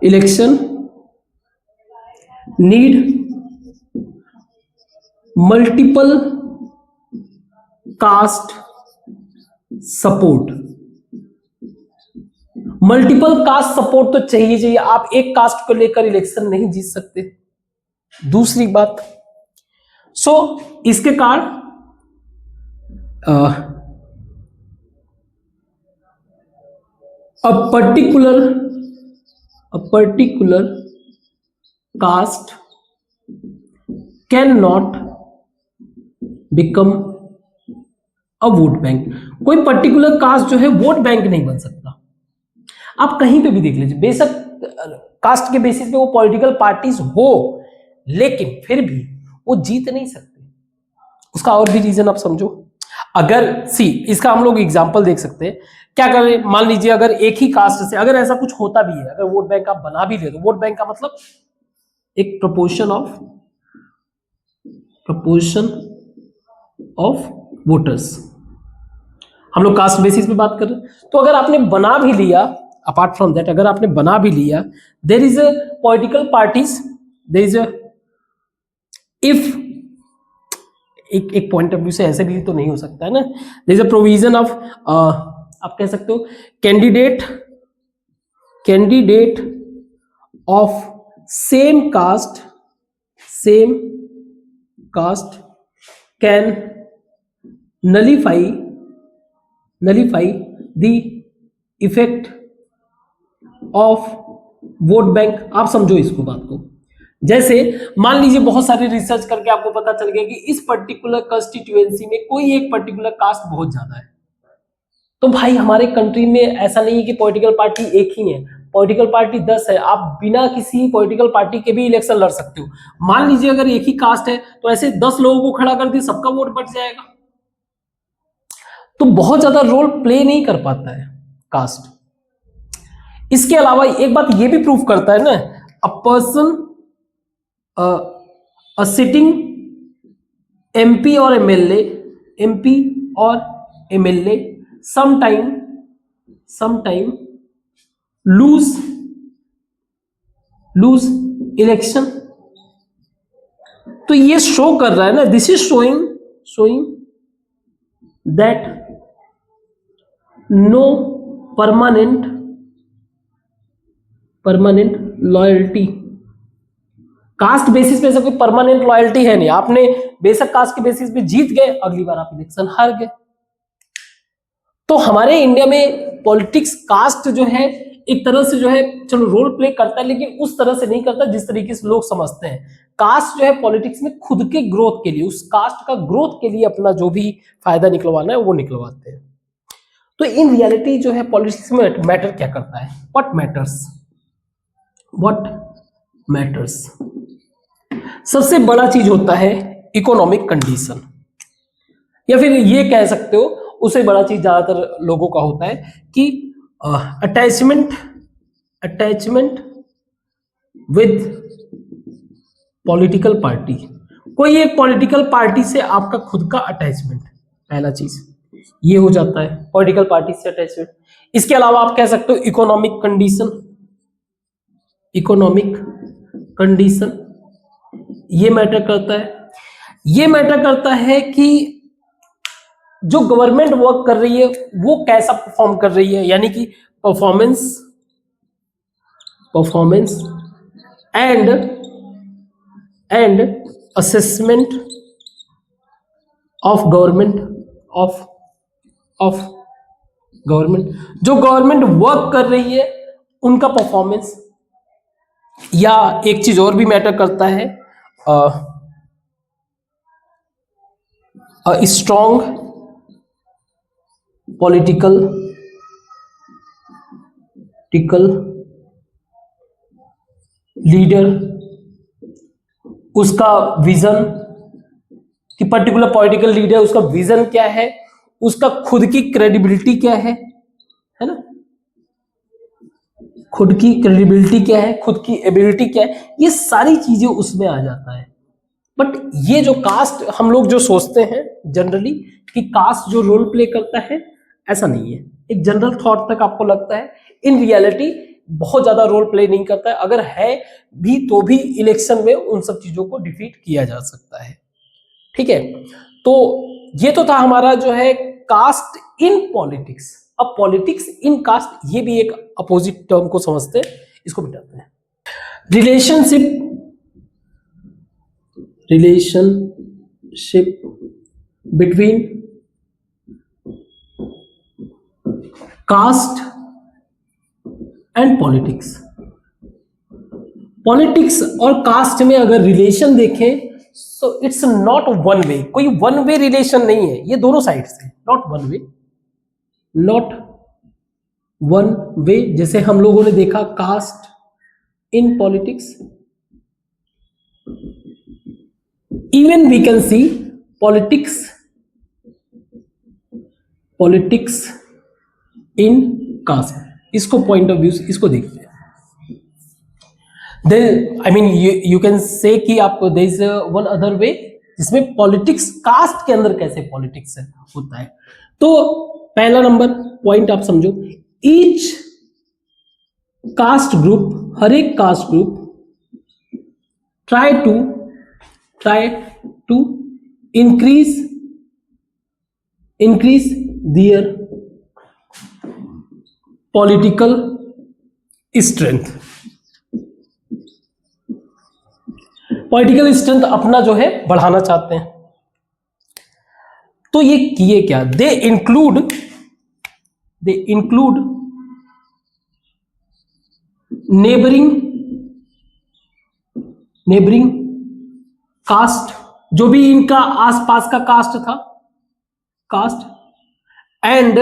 election need multiple caste support. Multiple caste support तो चाहिए। आप एक कास्ट को लेकर इलेक्शन नहीं जीत सकते। दूसरी बात, इसके कारण a particular caste cannot become a vote bank। कोई पर्टिकुलर कास्ट जो है वोट बैंक नहीं बन सकता। आप कहीं पे भी देख लीजिए, बेशक कास्ट के बेसिस पे वो पॉलिटिकल पार्टीज हो, लेकिन फिर भी वो जीत नहीं सकते। उसका और भी रीजन आप समझो। अगर इसका हम लोग एग्जांपल देख सकते हैं। क्या करें, मान लीजिए अगर एक ही कास्ट से अगर ऐसा कुछ होता भी है, अगर वोट बैंक आप बना भी ले, तो वोट बैंक का मतलब एक प्रपोर्शन ऑफ वोटर्स। हम लोग कास्ट बेसिस पे बात कर रहे हैं। तो अगर आपने बना भी लिया, अपार्ट फ्रॉम दैट, अगर आपने बना भी लिया, there is a political parties, there is a, if एक पॉइंट ऑफ व्यू से ऐसे भी तो नहीं हो सकता है ना, there is a provision of, आप कह सकते हो candidate of same caste can nullify the effect of vote bank. आप समझो इसको, बात को। जैसे मान लीजिए बहुत सारे रिसर्च करके आपको पता चल गया कि इस पर्टिकुलर कॉन्स्टिट्यूएंसी में कोई एक पर्टिकुलर कास्ट बहुत ज्यादा है। तो भाई हमारे कंट्री में ऐसा नहीं है कि पॉलिटिकल पार्टी एक ही है, पॉलिटिकल पार्टी 10 है। आप बिना किसी पॉलिटिकल पार्टी के भी इलेक्शन लड़ सकते हो। मान लीजिए अगर एक ही कास्ट है, तो ऐसे 10 लोगों को खड़ा कर दिए, सबका वोट बट जाएगा। तो बहुत ज्यादा रोल प्ले नहीं कर पाता है कास्ट। इसके अलावा एक बात ये भी प्रूव करता है ना, a person, a sitting MP और एमएलए sometime lose इलेक्शन। तो ये शो कर रहा है ना, this is showing that no permanent loyalty. Caste basis पे ऐसा कोई परमानेंट लॉयल्टी है नहीं। आपने बेशक कास्ट के बेसिस पे जीत गए, अगली बार आप इलेक्शन हार गए। तो हमारे इंडिया में पॉलिटिक्स कास्ट जो है एक तरह से जो है चलो रोल प्ले करता है, लेकिन उस तरह से नहीं करता जिस तरीके से लोग समझते हैं। कास्ट जो है पॉलिटिक्स में खुद के ग्रोथ के लिए, उस कास्ट का ग्रोथ के लिए अपना जो भी फायदा निकलवाना है वो निकलवाते हैं। तो इन रियलिटी जो है पॉलिटिक्स में मैटर क्या करता है, व्हाट मैटर्स? What matters. सबसे बड़ा चीज होता है इकोनॉमिक कंडीशन, या फिर ये कह सकते हो उससे बड़ा चीज ज्यादातर लोगों का होता है कि अटैचमेंट विद पॉलिटिकल पार्टी। कोई एक पॉलिटिकल पार्टी से आपका खुद का अटैचमेंट, पहला चीज ये हो जाता है, पॉलिटिकल पार्टी से अटैचमेंट। इसके अलावा आप कह सकते हो इकोनॉमिक कंडीशन, इकोनॉमिक कंडीशन ये मैटर करता है। ये मैटर करता है कि जो गवर्नमेंट वर्क कर रही है वो कैसा परफॉर्म कर रही है, यानी कि performance and assessment of government, जो गवर्नमेंट वर्क कर रही है उनका परफॉर्मेंस। या एक चीज और भी मैटर करता है, स्ट्रॉन्ग पॉलिटिकल लीडर, उसका विजन, कि पर्टिकुलर पॉलिटिकल लीडर उसका विजन क्या है, उसका खुद की क्रेडिबिलिटी क्या है ना, खुद की क्रेडिबिलिटी क्या है, खुद की एबिलिटी क्या है, ये सारी चीजें उसमें आ जाता है। बट ये जो कास्ट हम लोग जो सोचते हैं जनरली कि कास्ट जो रोल प्ले करता है, ऐसा नहीं है। एक जनरल थॉट तक आपको लगता है, इन रियलिटी बहुत ज्यादा रोल प्ले नहीं करता है। अगर है भी तो भी इलेक्शन में उन सब चीजों को डिफीट किया जा सकता है। ठीक है, तो ये तो था हमारा जो है कास्ट इन पॉलिटिक्स। अब पॉलिटिक्स इन कास्ट, ये भी एक अपोजिट टर्म को समझते हैं, इसको मिटाते हैं। Relationship between caste and politics. Politics और कास्ट में अगर रिलेशन देखें so it's not one way, कोई वन वे रिलेशन नहीं है, ये दोनों साइड से, नॉट वन वे। जैसे हम लोगों ने देखा caste in politics, even we can see politics in caste. इसको पॉइंट ऑफ व्यू से इसको देखते हैं। Then I mean you can say कि आप there is one other way जिसमें पॉलिटिक्स कास्ट के अंदर कैसे पॉलिटिक्स होता है। तो पहला नंबर पॉइंट आप समझो, ईच कास्ट ग्रुप, हर एक caste group try to increase their political strength. Political strength अपना जो है बढ़ाना चाहते हैं। तो ये किए क्या, दे इंक्लूड नेबरिंग कास्ट, जो भी इनका आसपास का कास्ट था, caste and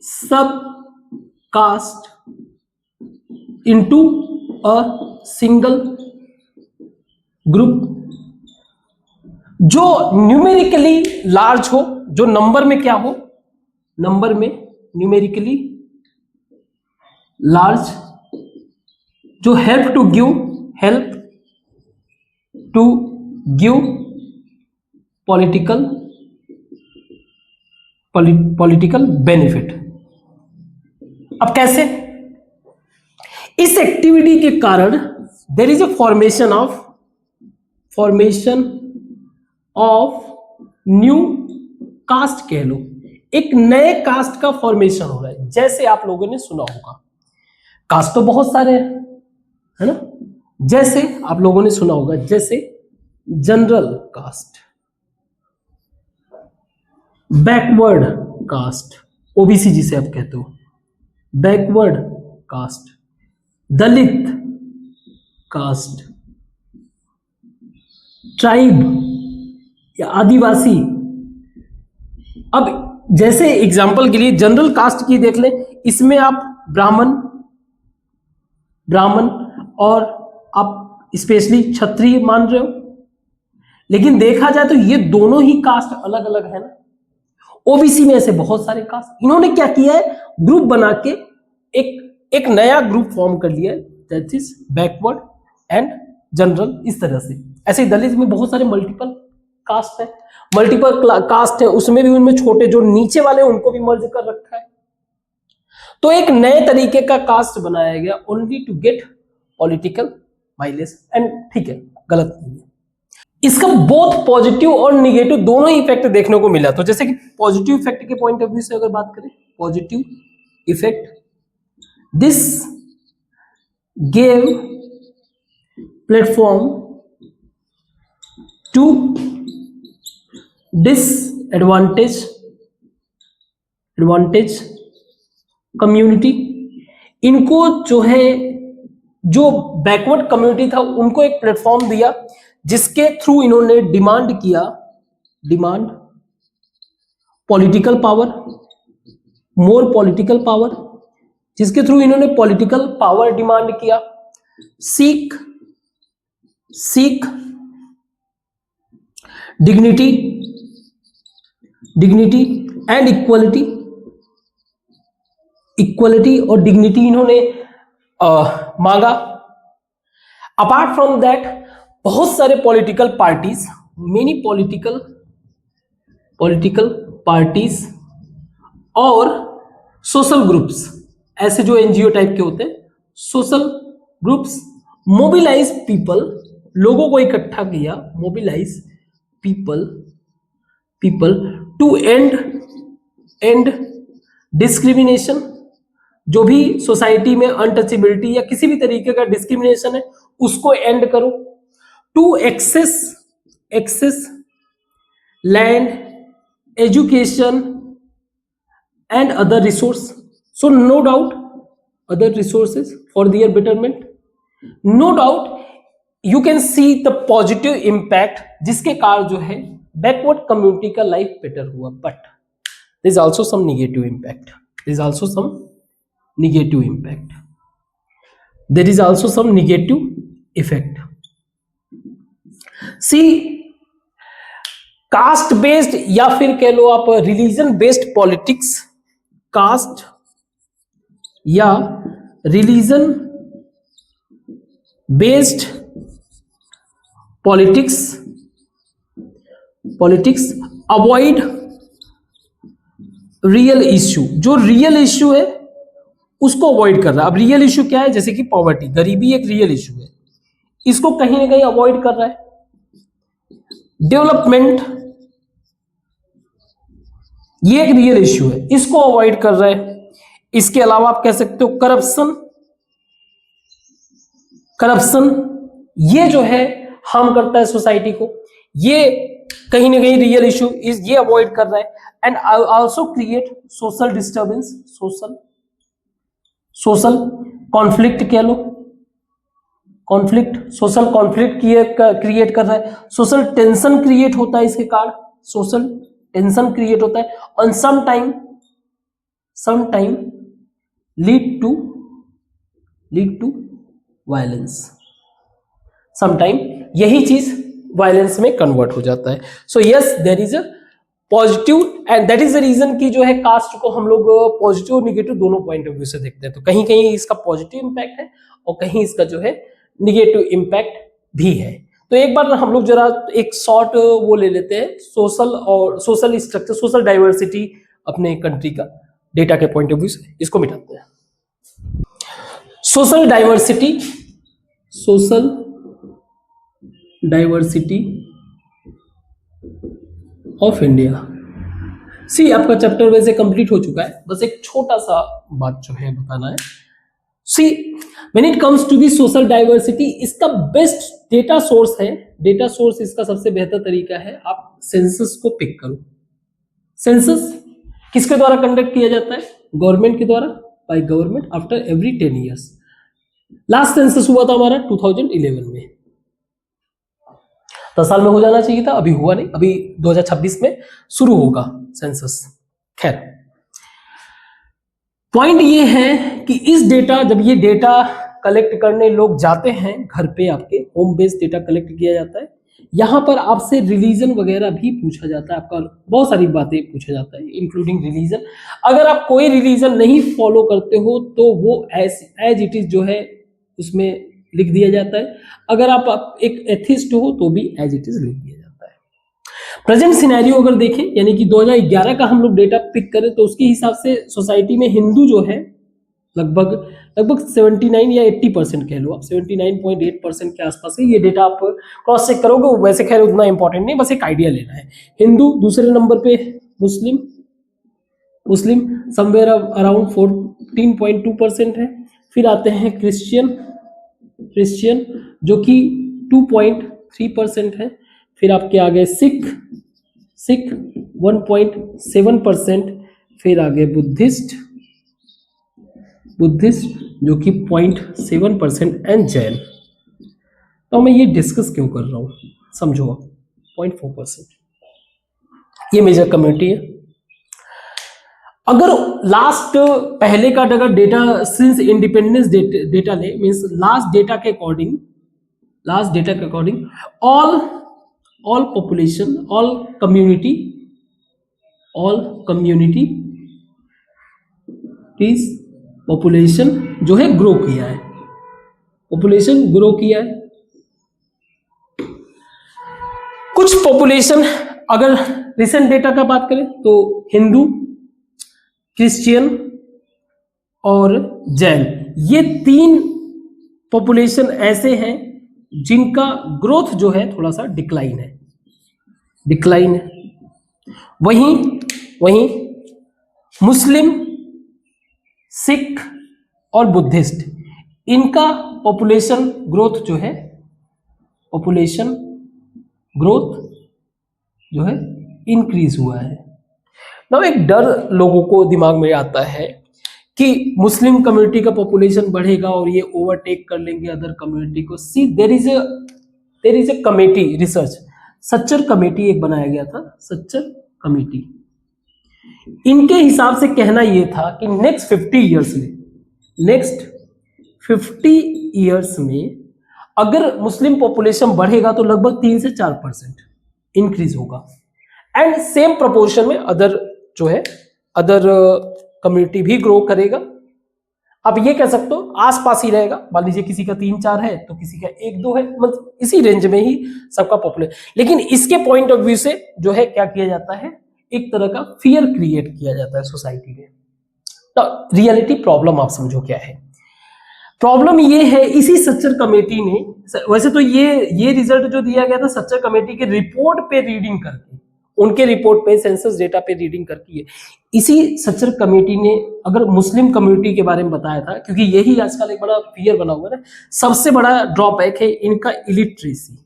sub caste into a single group, जो न्यूमेरिकली लार्ज हो, जो नंबर में क्या हो, नंबर में न्यूमेरिकली लार्ज, जो help to give political benefit. अब कैसे, इस एक्टिविटी के कारण there is a formation of new caste, कह लो एक नए कास्ट का फॉर्मेशन हो रहा है। जैसे आप लोगों ने सुना होगा, कास्ट तो बहुत सारे हैं, है ना। जैसे आप लोगों ने सुना होगा, जैसे general caste, backward caste, OBC जिसे आप कहते हो, बैकवर्ड कास्ट, दलित कास्ट, ट्राइब या आदिवासी। अब जैसे एग्जाम्पल के लिए जनरल कास्ट की देख लें, इसमें आप ब्राह्मण, ब्राह्मण और आप स्पेशली क्षत्रिय मान रहे हो, लेकिन देखा जाए तो ये दोनों ही कास्ट अलग अलग है ना। ओबीसी में ऐसे बहुत सारे कास्ट, इन्होंने क्या किया है, ग्रुप बना के एक नया ग्रुप फॉर्म कर लिया है, that is backward and general. इस तरह से ऐसे ही दलित में बहुत सारे मल्टीपल कास्ट है, मल्टीपल कास्ट है, उसमें भी उनमें छोटे जो नीचे वाले उनको भी मर्ज कर रखा है। तो एक नए तरीके का कास्ट बनाया गया only to get political mileage, and ठीक है, गलत नहीं है। इसका बोथ पॉजिटिव और निगेटिव दोनों ही इफेक्ट देखने को मिला। तो जैसे कि पॉजिटिव इफेक्ट के पॉइंट ऑफ व्यू से अगर बात करें, positive effect, this gave platform to disadvantage community. इनको जो है, जो बैकवर्ड कम्युनिटी था उनको एक प्लेटफॉर्म दिया जिसके थ्रू इन्होंने डिमांड पॉलिटिकल पावर, मोर पॉलिटिकल पावर, जिसके थ्रू इन्होंने पॉलिटिकल पावर डिमांड किया, सीक डिग्निटी एंड इक्वलिटी और डिग्निटी इन्होंने मांगा। अपार्ट फ्रॉम दैट बहुत सारे political parties, many political parties और सोशल ग्रुप्स, ऐसे जो एनजीओ टाइप के होते हैं, सोशल ग्रुप्स मोबिलाइज पीपल, लोगों को इकट्ठा किया, mobilise people to end discrimination. जो भी सोसाइटी में अनटचेबिलिटी या किसी भी तरीके का डिस्क्रिमिनेशन है उसको एंड करो। To access land, education and other resource, so no doubt other resources for their betterment. No doubt you can see the positive impact, जिसके कारण जो है बैकवर्ड कम्युनिटी का लाइफ बेटर हुआ। But there is also some negative impact, there is also some negative impact, there is also some negative effect. See, caste based या फिर कह लो आप रिलीजन बेस्ड पॉलिटिक्स, कास्ट या religion based politics avoid real issue. जो real issue है उसको avoid कर रहा है। अब रियल इश्यू क्या है, जैसे कि पॉवर्टी, गरीबी एक रियल इश्यू है, इसको कहीं ना कहीं अवॉइड कर रहा है। डेवलपमेंट, ये एक रियल इश्यू है, इसको अवॉइड कर रहा है। इसके अलावा आप कह सकते हो करप्शन, ये जो है हार्म करता है सोसाइटी को, ये कहीं ना कहीं रियल इश्यू ये अवॉइड कर रहा है। And also create social disturbance, social conflict कह लो, सोशल कॉन्फ्लिक्ट क्रिएट कर रहा है। सोशल टेंशन क्रिएट होता है, इसके कारण सोशल टेंशन क्रिएट होता है। और some time lead to violence, some time यही चीज वायलेंस में कन्वर्ट हो जाता है। So yes, there is a positive and that is the reason कि जो है कास्ट को हम लोग पॉजिटिव और निगेटिव दोनों पॉइंट ऑफ व्यू से देखते हैं। तो कहीं कहीं इसका पॉजिटिव इंपैक्ट है और कहीं इसका जो है निगेटिव इंपैक्ट भी है। तो एक बार हम लोग जरा एक शॉर्ट वो ले लेते हैं, सोशल स्ट्रक्चर, सोशल डाइवर्सिटी अपने कंट्री का डेटा के पॉइंट ऑफ व्यू से, इसको मिटाते हैं। Social diversity of India. See, आपका चैप्टर वैसे कंप्लीट हो चुका है, बस एक छोटा सा बात जो है बताना है। See, when it comes to the social diversity, इसका बेस्ट डेटा सोर्स है, डेटा सोर्स इसका सबसे बेहतर तरीका है, आप सेंसस को पिक करो। सेंसस किसके द्वारा कंडक्ट किया जाता है? गवर्नमेंट के द्वारा, by government after every 10 years. Last census हुआ था हमारा 2011 में, 10 साल में हो जाना चाहिए था, अभी हुआ नहीं, अभी 2026 में शुरू होगा सेंसस। खैर, पॉइंट ये है कि इस डेटा, जब ये डेटा कलेक्ट करने लोग जाते हैं, घर पे आपके होम बेस्ड डेटा कलेक्ट किया जाता है। यहाँ पर आपसे रिलीजन वगैरह भी पूछा जाता है, आपका बहुत सारी बातें पूछा जाता है इंक्लूडिंग रिलीजन। अगर आप कोई रिलीजन नहीं फॉलो करते हो तो वो एज इट इज जो है उसमें लिख दिया जाता है। अगर आप एक एथिस्ट हो तो भी एज इट इज लिख दिया जाता है। प्रेजेंट सिनेरियो अगर देखें, यानी कि 2011 का हम लोग डेटा पिक करें तो उसके हिसाब से सोसाइटी में हिंदू जो है लगभग 79 या 80% कह लो आप, 79.8% के आसपास है। ये डेटा आप क्रॉस चेक करोगे, वैसे खैर उतना इंपॉर्टेंट नहीं, बस एक आइडिया लेना है। हिंदू दूसरे नंबर पे, मुस्लिम समवेयर अराउंड 14.2% है। फिर आते हैं क्रिश्चियन जो कि 2.3% है। फिर आपके आगे सिख 1.7%। फिर आगे बुद्धिस्ट जो कि 0.7% एंड जैन। तो मैं ये डिस्कस क्यों कर रहा हूं समझो आप, 0.4% ये मेजर कम्युनिटी है। अगर लास्ट पहले का अगर डेटा सिंस इंडिपेंडेंस डेटा ले, मींस लास्ट डेटा के according all population all community population जो है ग्रो किया है, कुछ पॉपुलेशन अगर रिसेंट डेटा का बात करें तो हिंदू, क्रिश्चियन और जैन, ये 3 पॉपुलेशन ऐसे हैं जिनका ग्रोथ जो है थोड़ा सा डिक्लाइन है। वहीं मुस्लिम, सिख और बुद्धिस्ट, इनका पॉपुलेशन ग्रोथ जो है इंक्रीज हुआ है। ना एक डर लोगों को दिमाग में आता है कि मुस्लिम कम्युनिटी का पॉपुलेशन बढ़ेगा और ये ओवरटेक कर लेंगे अदर कम्युनिटी को। See there is a committee, research Sachar committee एक बनाया गया था, सच्चर कमेटी। इनके हिसाब से कहना ये था कि नेक्स्ट 50 इयर्स में अगर मुस्लिम पॉपुलेशन बढ़ेगा तो लगभग 3 से 4% इंक्रीज होगा, एंड सेम प्रोपोर्शन में अदर कम्युनिटी भी ग्रो करेगा। अब ये कह सकते हो आसपास ही रहेगा, मान लीजिए किसी का 3-4 है तो किसी का 1-2 है, मतलब इसी रेंज में ही सबका पॉपुलेशन। लेकिन इसके पॉइंट ऑफ व्यू से जो है क्या किया जाता है, एक तरह का फियर क्रिएट किया जाता है सोसाइटी में। तो रियलिटी प्रॉब्लम आप समझो क्या है। प्रॉब्लम ये है, इसी सच्चर कमेटी ने, वैसे तो ये रिजल्ट जो दिया गया था सच्चर कमेटी के रिपोर्ट पे रीडिंग करके, उनके रिपोर्ट पे सेंसस डेटा पे रीडिंग करती है। इसी सच्चर कमेटी ने अगर मुस्लिम कम्युनिटी के बारे में बताया था, क्योंकि यही आजकल एक बड़ा फियर बना हुआ है, सबसे बड़ा ड्रॉबैक है इनका इलिटरेसी।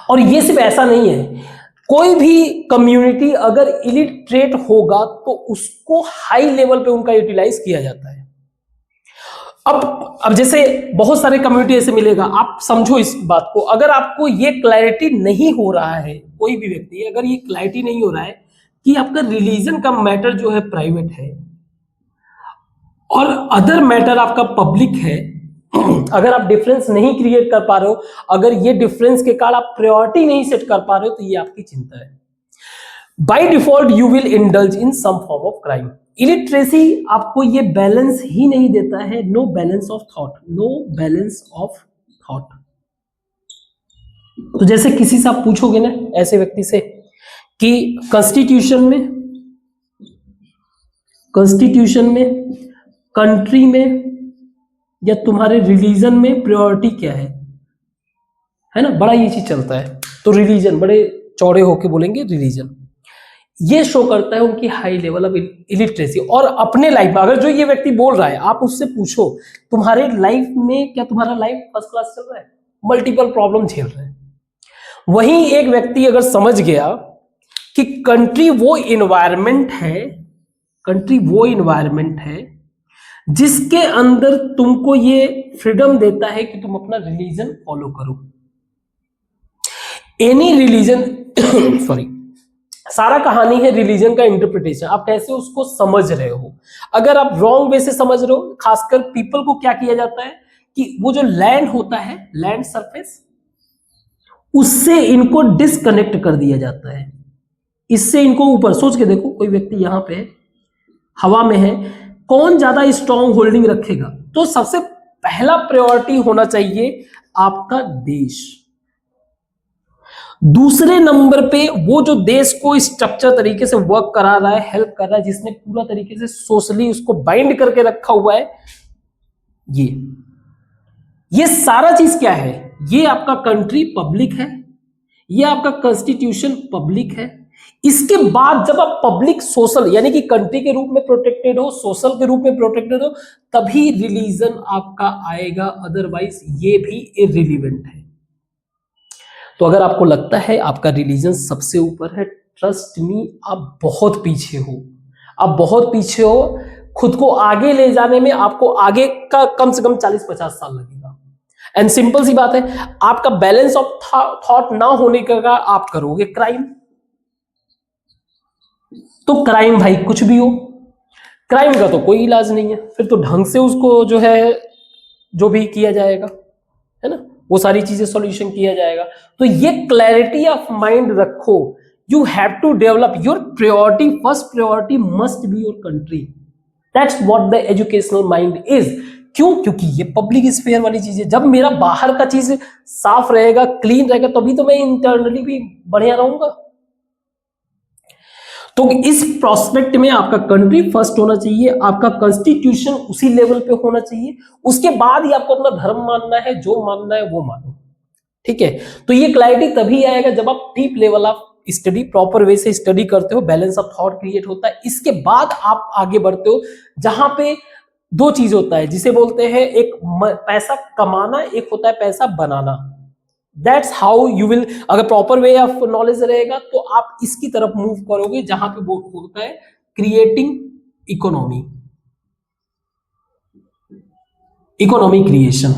और ये सिर्फ ऐसा नहीं है, कोई भी कम्युनिटी अगर इलिटरेट होगा तो उसको हाई लेवल पे उनका यूटिलाइज किया जाता है। अब जैसे बहुत सारे कम्युनिटी ऐसे मिलेगा, आप समझो इस बात को, अगर आपको ये क्लैरिटी नहीं हो रहा है, कोई भी व्यक्ति अगर ये क्लैरिटी नहीं हो रहा है कि आपका रिलीजन का मैटर जो है प्राइवेट है और अदर मैटर आपका पब्लिक है, अगर आप डिफरेंस नहीं क्रिएट कर पा रहे हो, अगर ये डिफरेंस के कारण आप प्रायोरिटी नहीं सेट कर पा रहे हो, तो ये आपकी चिंता है। By default you will indulge in some form of crime. Illiteracy आपको ये बैलेंस ही नहीं देता है, नो बैलेंस ऑफ थॉट। तो जैसे किसी से आप पूछोगे ना, ऐसे व्यक्ति से कि कॉन्स्टिट्यूशन में, कंट्री में या तुम्हारे रिलीजन में प्रायोरिटी क्या है ना, बड़ा ये चीज चलता है। तो रिलीजन बड़े चौड़े होके बोलेंगे रिलीजन, ये शो करता है उनकी हाई लेवल ऑफ इलिटरेसी। और अपने लाइफ में अगर जो ये व्यक्ति बोल रहा है, आप उससे पूछो तुम्हारे लाइफ में क्या तुम्हारा लाइफ फर्स्ट क्लास चल रहा है, मल्टीपल प्रॉब्लम झेल रहे हैं। वहीं एक व्यक्ति अगर समझ गया कि कंट्री वो इन्वायरमेंट है जिसके अंदर तुमको ये फ्रीडम देता है कि तुम अपना रिलीजन फॉलो करो, एनी रिलीजन सारा कहानी है रिलीजन का इंटरप्रिटेशन, आप कैसे उसको समझ रहे हो। अगर आप रॉन्ग वे से समझ रहे हो, खासकर पीपल को क्या किया जाता है कि वो जो लैंड होता है, लैंड सरफेस, उससे इनको डिस्कनेक्ट कर दिया जाता है, इससे इनको ऊपर। सोच के देखो, कोई व्यक्ति यहां पे हवा में है, कौन ज्यादा स्ट्रॉन्ग होल्डिंग रखेगा? तो सबसे पहला प्रायोरिटी होना चाहिए आपका देश। दूसरे नंबर पे वो जो देश को स्ट्रक्चर तरीके से वर्क करा रहा है, हेल्प कर रहा है, जिसने पूरा तरीके से सोशली उसको बाइंड करके रखा हुआ है, ये सारा चीज क्या है? ये आपका कंट्री पब्लिक है, ये आपका कॉन्स्टिट्यूशन पब्लिक है। इसके बाद जब आप पब्लिक सोशल यानी कि कंट्री के रूप में प्रोटेक्टेड हो, सोशल के रूप में प्रोटेक्टेड हो, तभी रिलीजन आपका आएगा, अदरवाइज ये भी इररिलेवेंट है। तो अगर आपको लगता है आपका रिलीजन सबसे ऊपर है, ट्रस्ट मी, आप बहुत पीछे हो, आप बहुत पीछे हो। खुद को आगे ले जाने में आपको आगे का कम से कम 40-50 साल लगेगा। एंड सिंपल सी बात है, आपका बैलेंस ऑफ थॉट ना होने का आप करोगे क्राइम। तो क्राइम भाई कुछ भी हो, क्राइम का तो कोई इलाज नहीं है, फिर तो ढंग से उसको जो है जो भी किया जाएगा, है ना, वो सारी चीजें सॉल्यूशन किया जाएगा। तो ये क्लैरिटी ऑफ माइंड रखो, you have to develop your priority, first priority must be your country. That's what the educational mind is. क्यों? क्योंकि ये पब्लिक स्फीयर वाली चीज है। जब मेरा बाहर का चीज साफ रहेगा, क्लीन रहेगा, तभी तो मैं इंटरनली भी बढ़िया रहूंगा। तो इस प्रोस्पेक्ट में आपका कंट्री फर्स्ट होना चाहिए, आपका कॉन्स्टिट्यूशन उसी लेवल पे होना चाहिए, उसके बाद ही आपको अपना धर्म मानना है, जो मानना है वो मानो, ठीक है। तो ये क्लैरिटी तभी आएगा जब आप deep level of study, proper way से स्टडी करते हो, बैलेंस ऑफ थॉट क्रिएट होता है, इसके बाद आप आगे बढ़ते हो। जहां पे दो चीज होता है जिसे बोलते हैं, एक पैसा कमाना, एक होता है पैसा बनाना। दैट्स हाउ यू विल, अगर प्रॉपर वे ऑफ नॉलेज रहेगा तो आप इसकी तरफ मूव करोगे, जहां पे वो होता है creating economy, economy creation.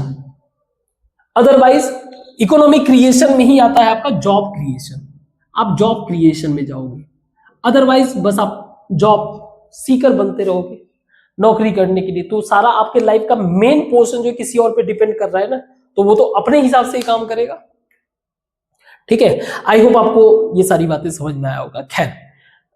Otherwise economy creation में ही आता है आपका जॉब क्रिएशन, आप जॉब क्रिएशन में जाओगे। अदरवाइज बस आप जॉब सीकर बनते रहोगे नौकरी करने के लिए, तो सारा आपके लाइफ का मेन पोर्शन जो किसी और पे डिपेंड कर रहा है ना, तो वो तो अपने हिसाब से ही काम करेगा, ठीक है। आई होप आपको ये सारी बातें समझ में आया होगा। खैर,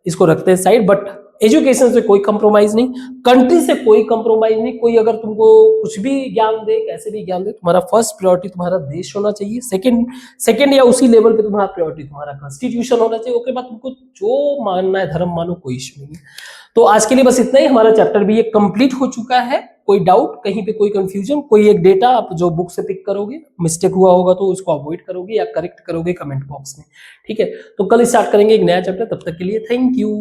इसको रखते हैं साइड, बट एजुकेशन से कोई कंप्रोमाइज नहीं, कंट्री से कोई कंप्रोमाइज नहीं। कोई अगर तुमको कुछ भी ज्ञान दे, कैसे भी ज्ञान दे, तुम्हारा फर्स्ट प्रायोरिटी तुम्हारा देश होना चाहिए, सेकंड या उसी लेवल पे तुम्हारा प्रायोरिटी तुम्हारा कॉन्स्टिट्यूशन होना चाहिए। उसके बाद तुमको जो मानना है धर्म मानो, कोई इश्यू नहीं है। तो आज के लिए बस इतना ही, हमारा चैप्टर भी ये कंप्लीट हो चुका है। कोई डाउट, कहीं पे कोई कंफ्यूजन, कोई एक डेटा आप जो बुक से पिक करोगे, मिस्टेक हुआ होगा तो उसको अवॉइड करोगे या करेक्ट करोगे कमेंट बॉक्स में, ठीक है। तो कल स्टार्ट करेंगे एक नया चैप्टर, तब तक के लिए थैंक यू।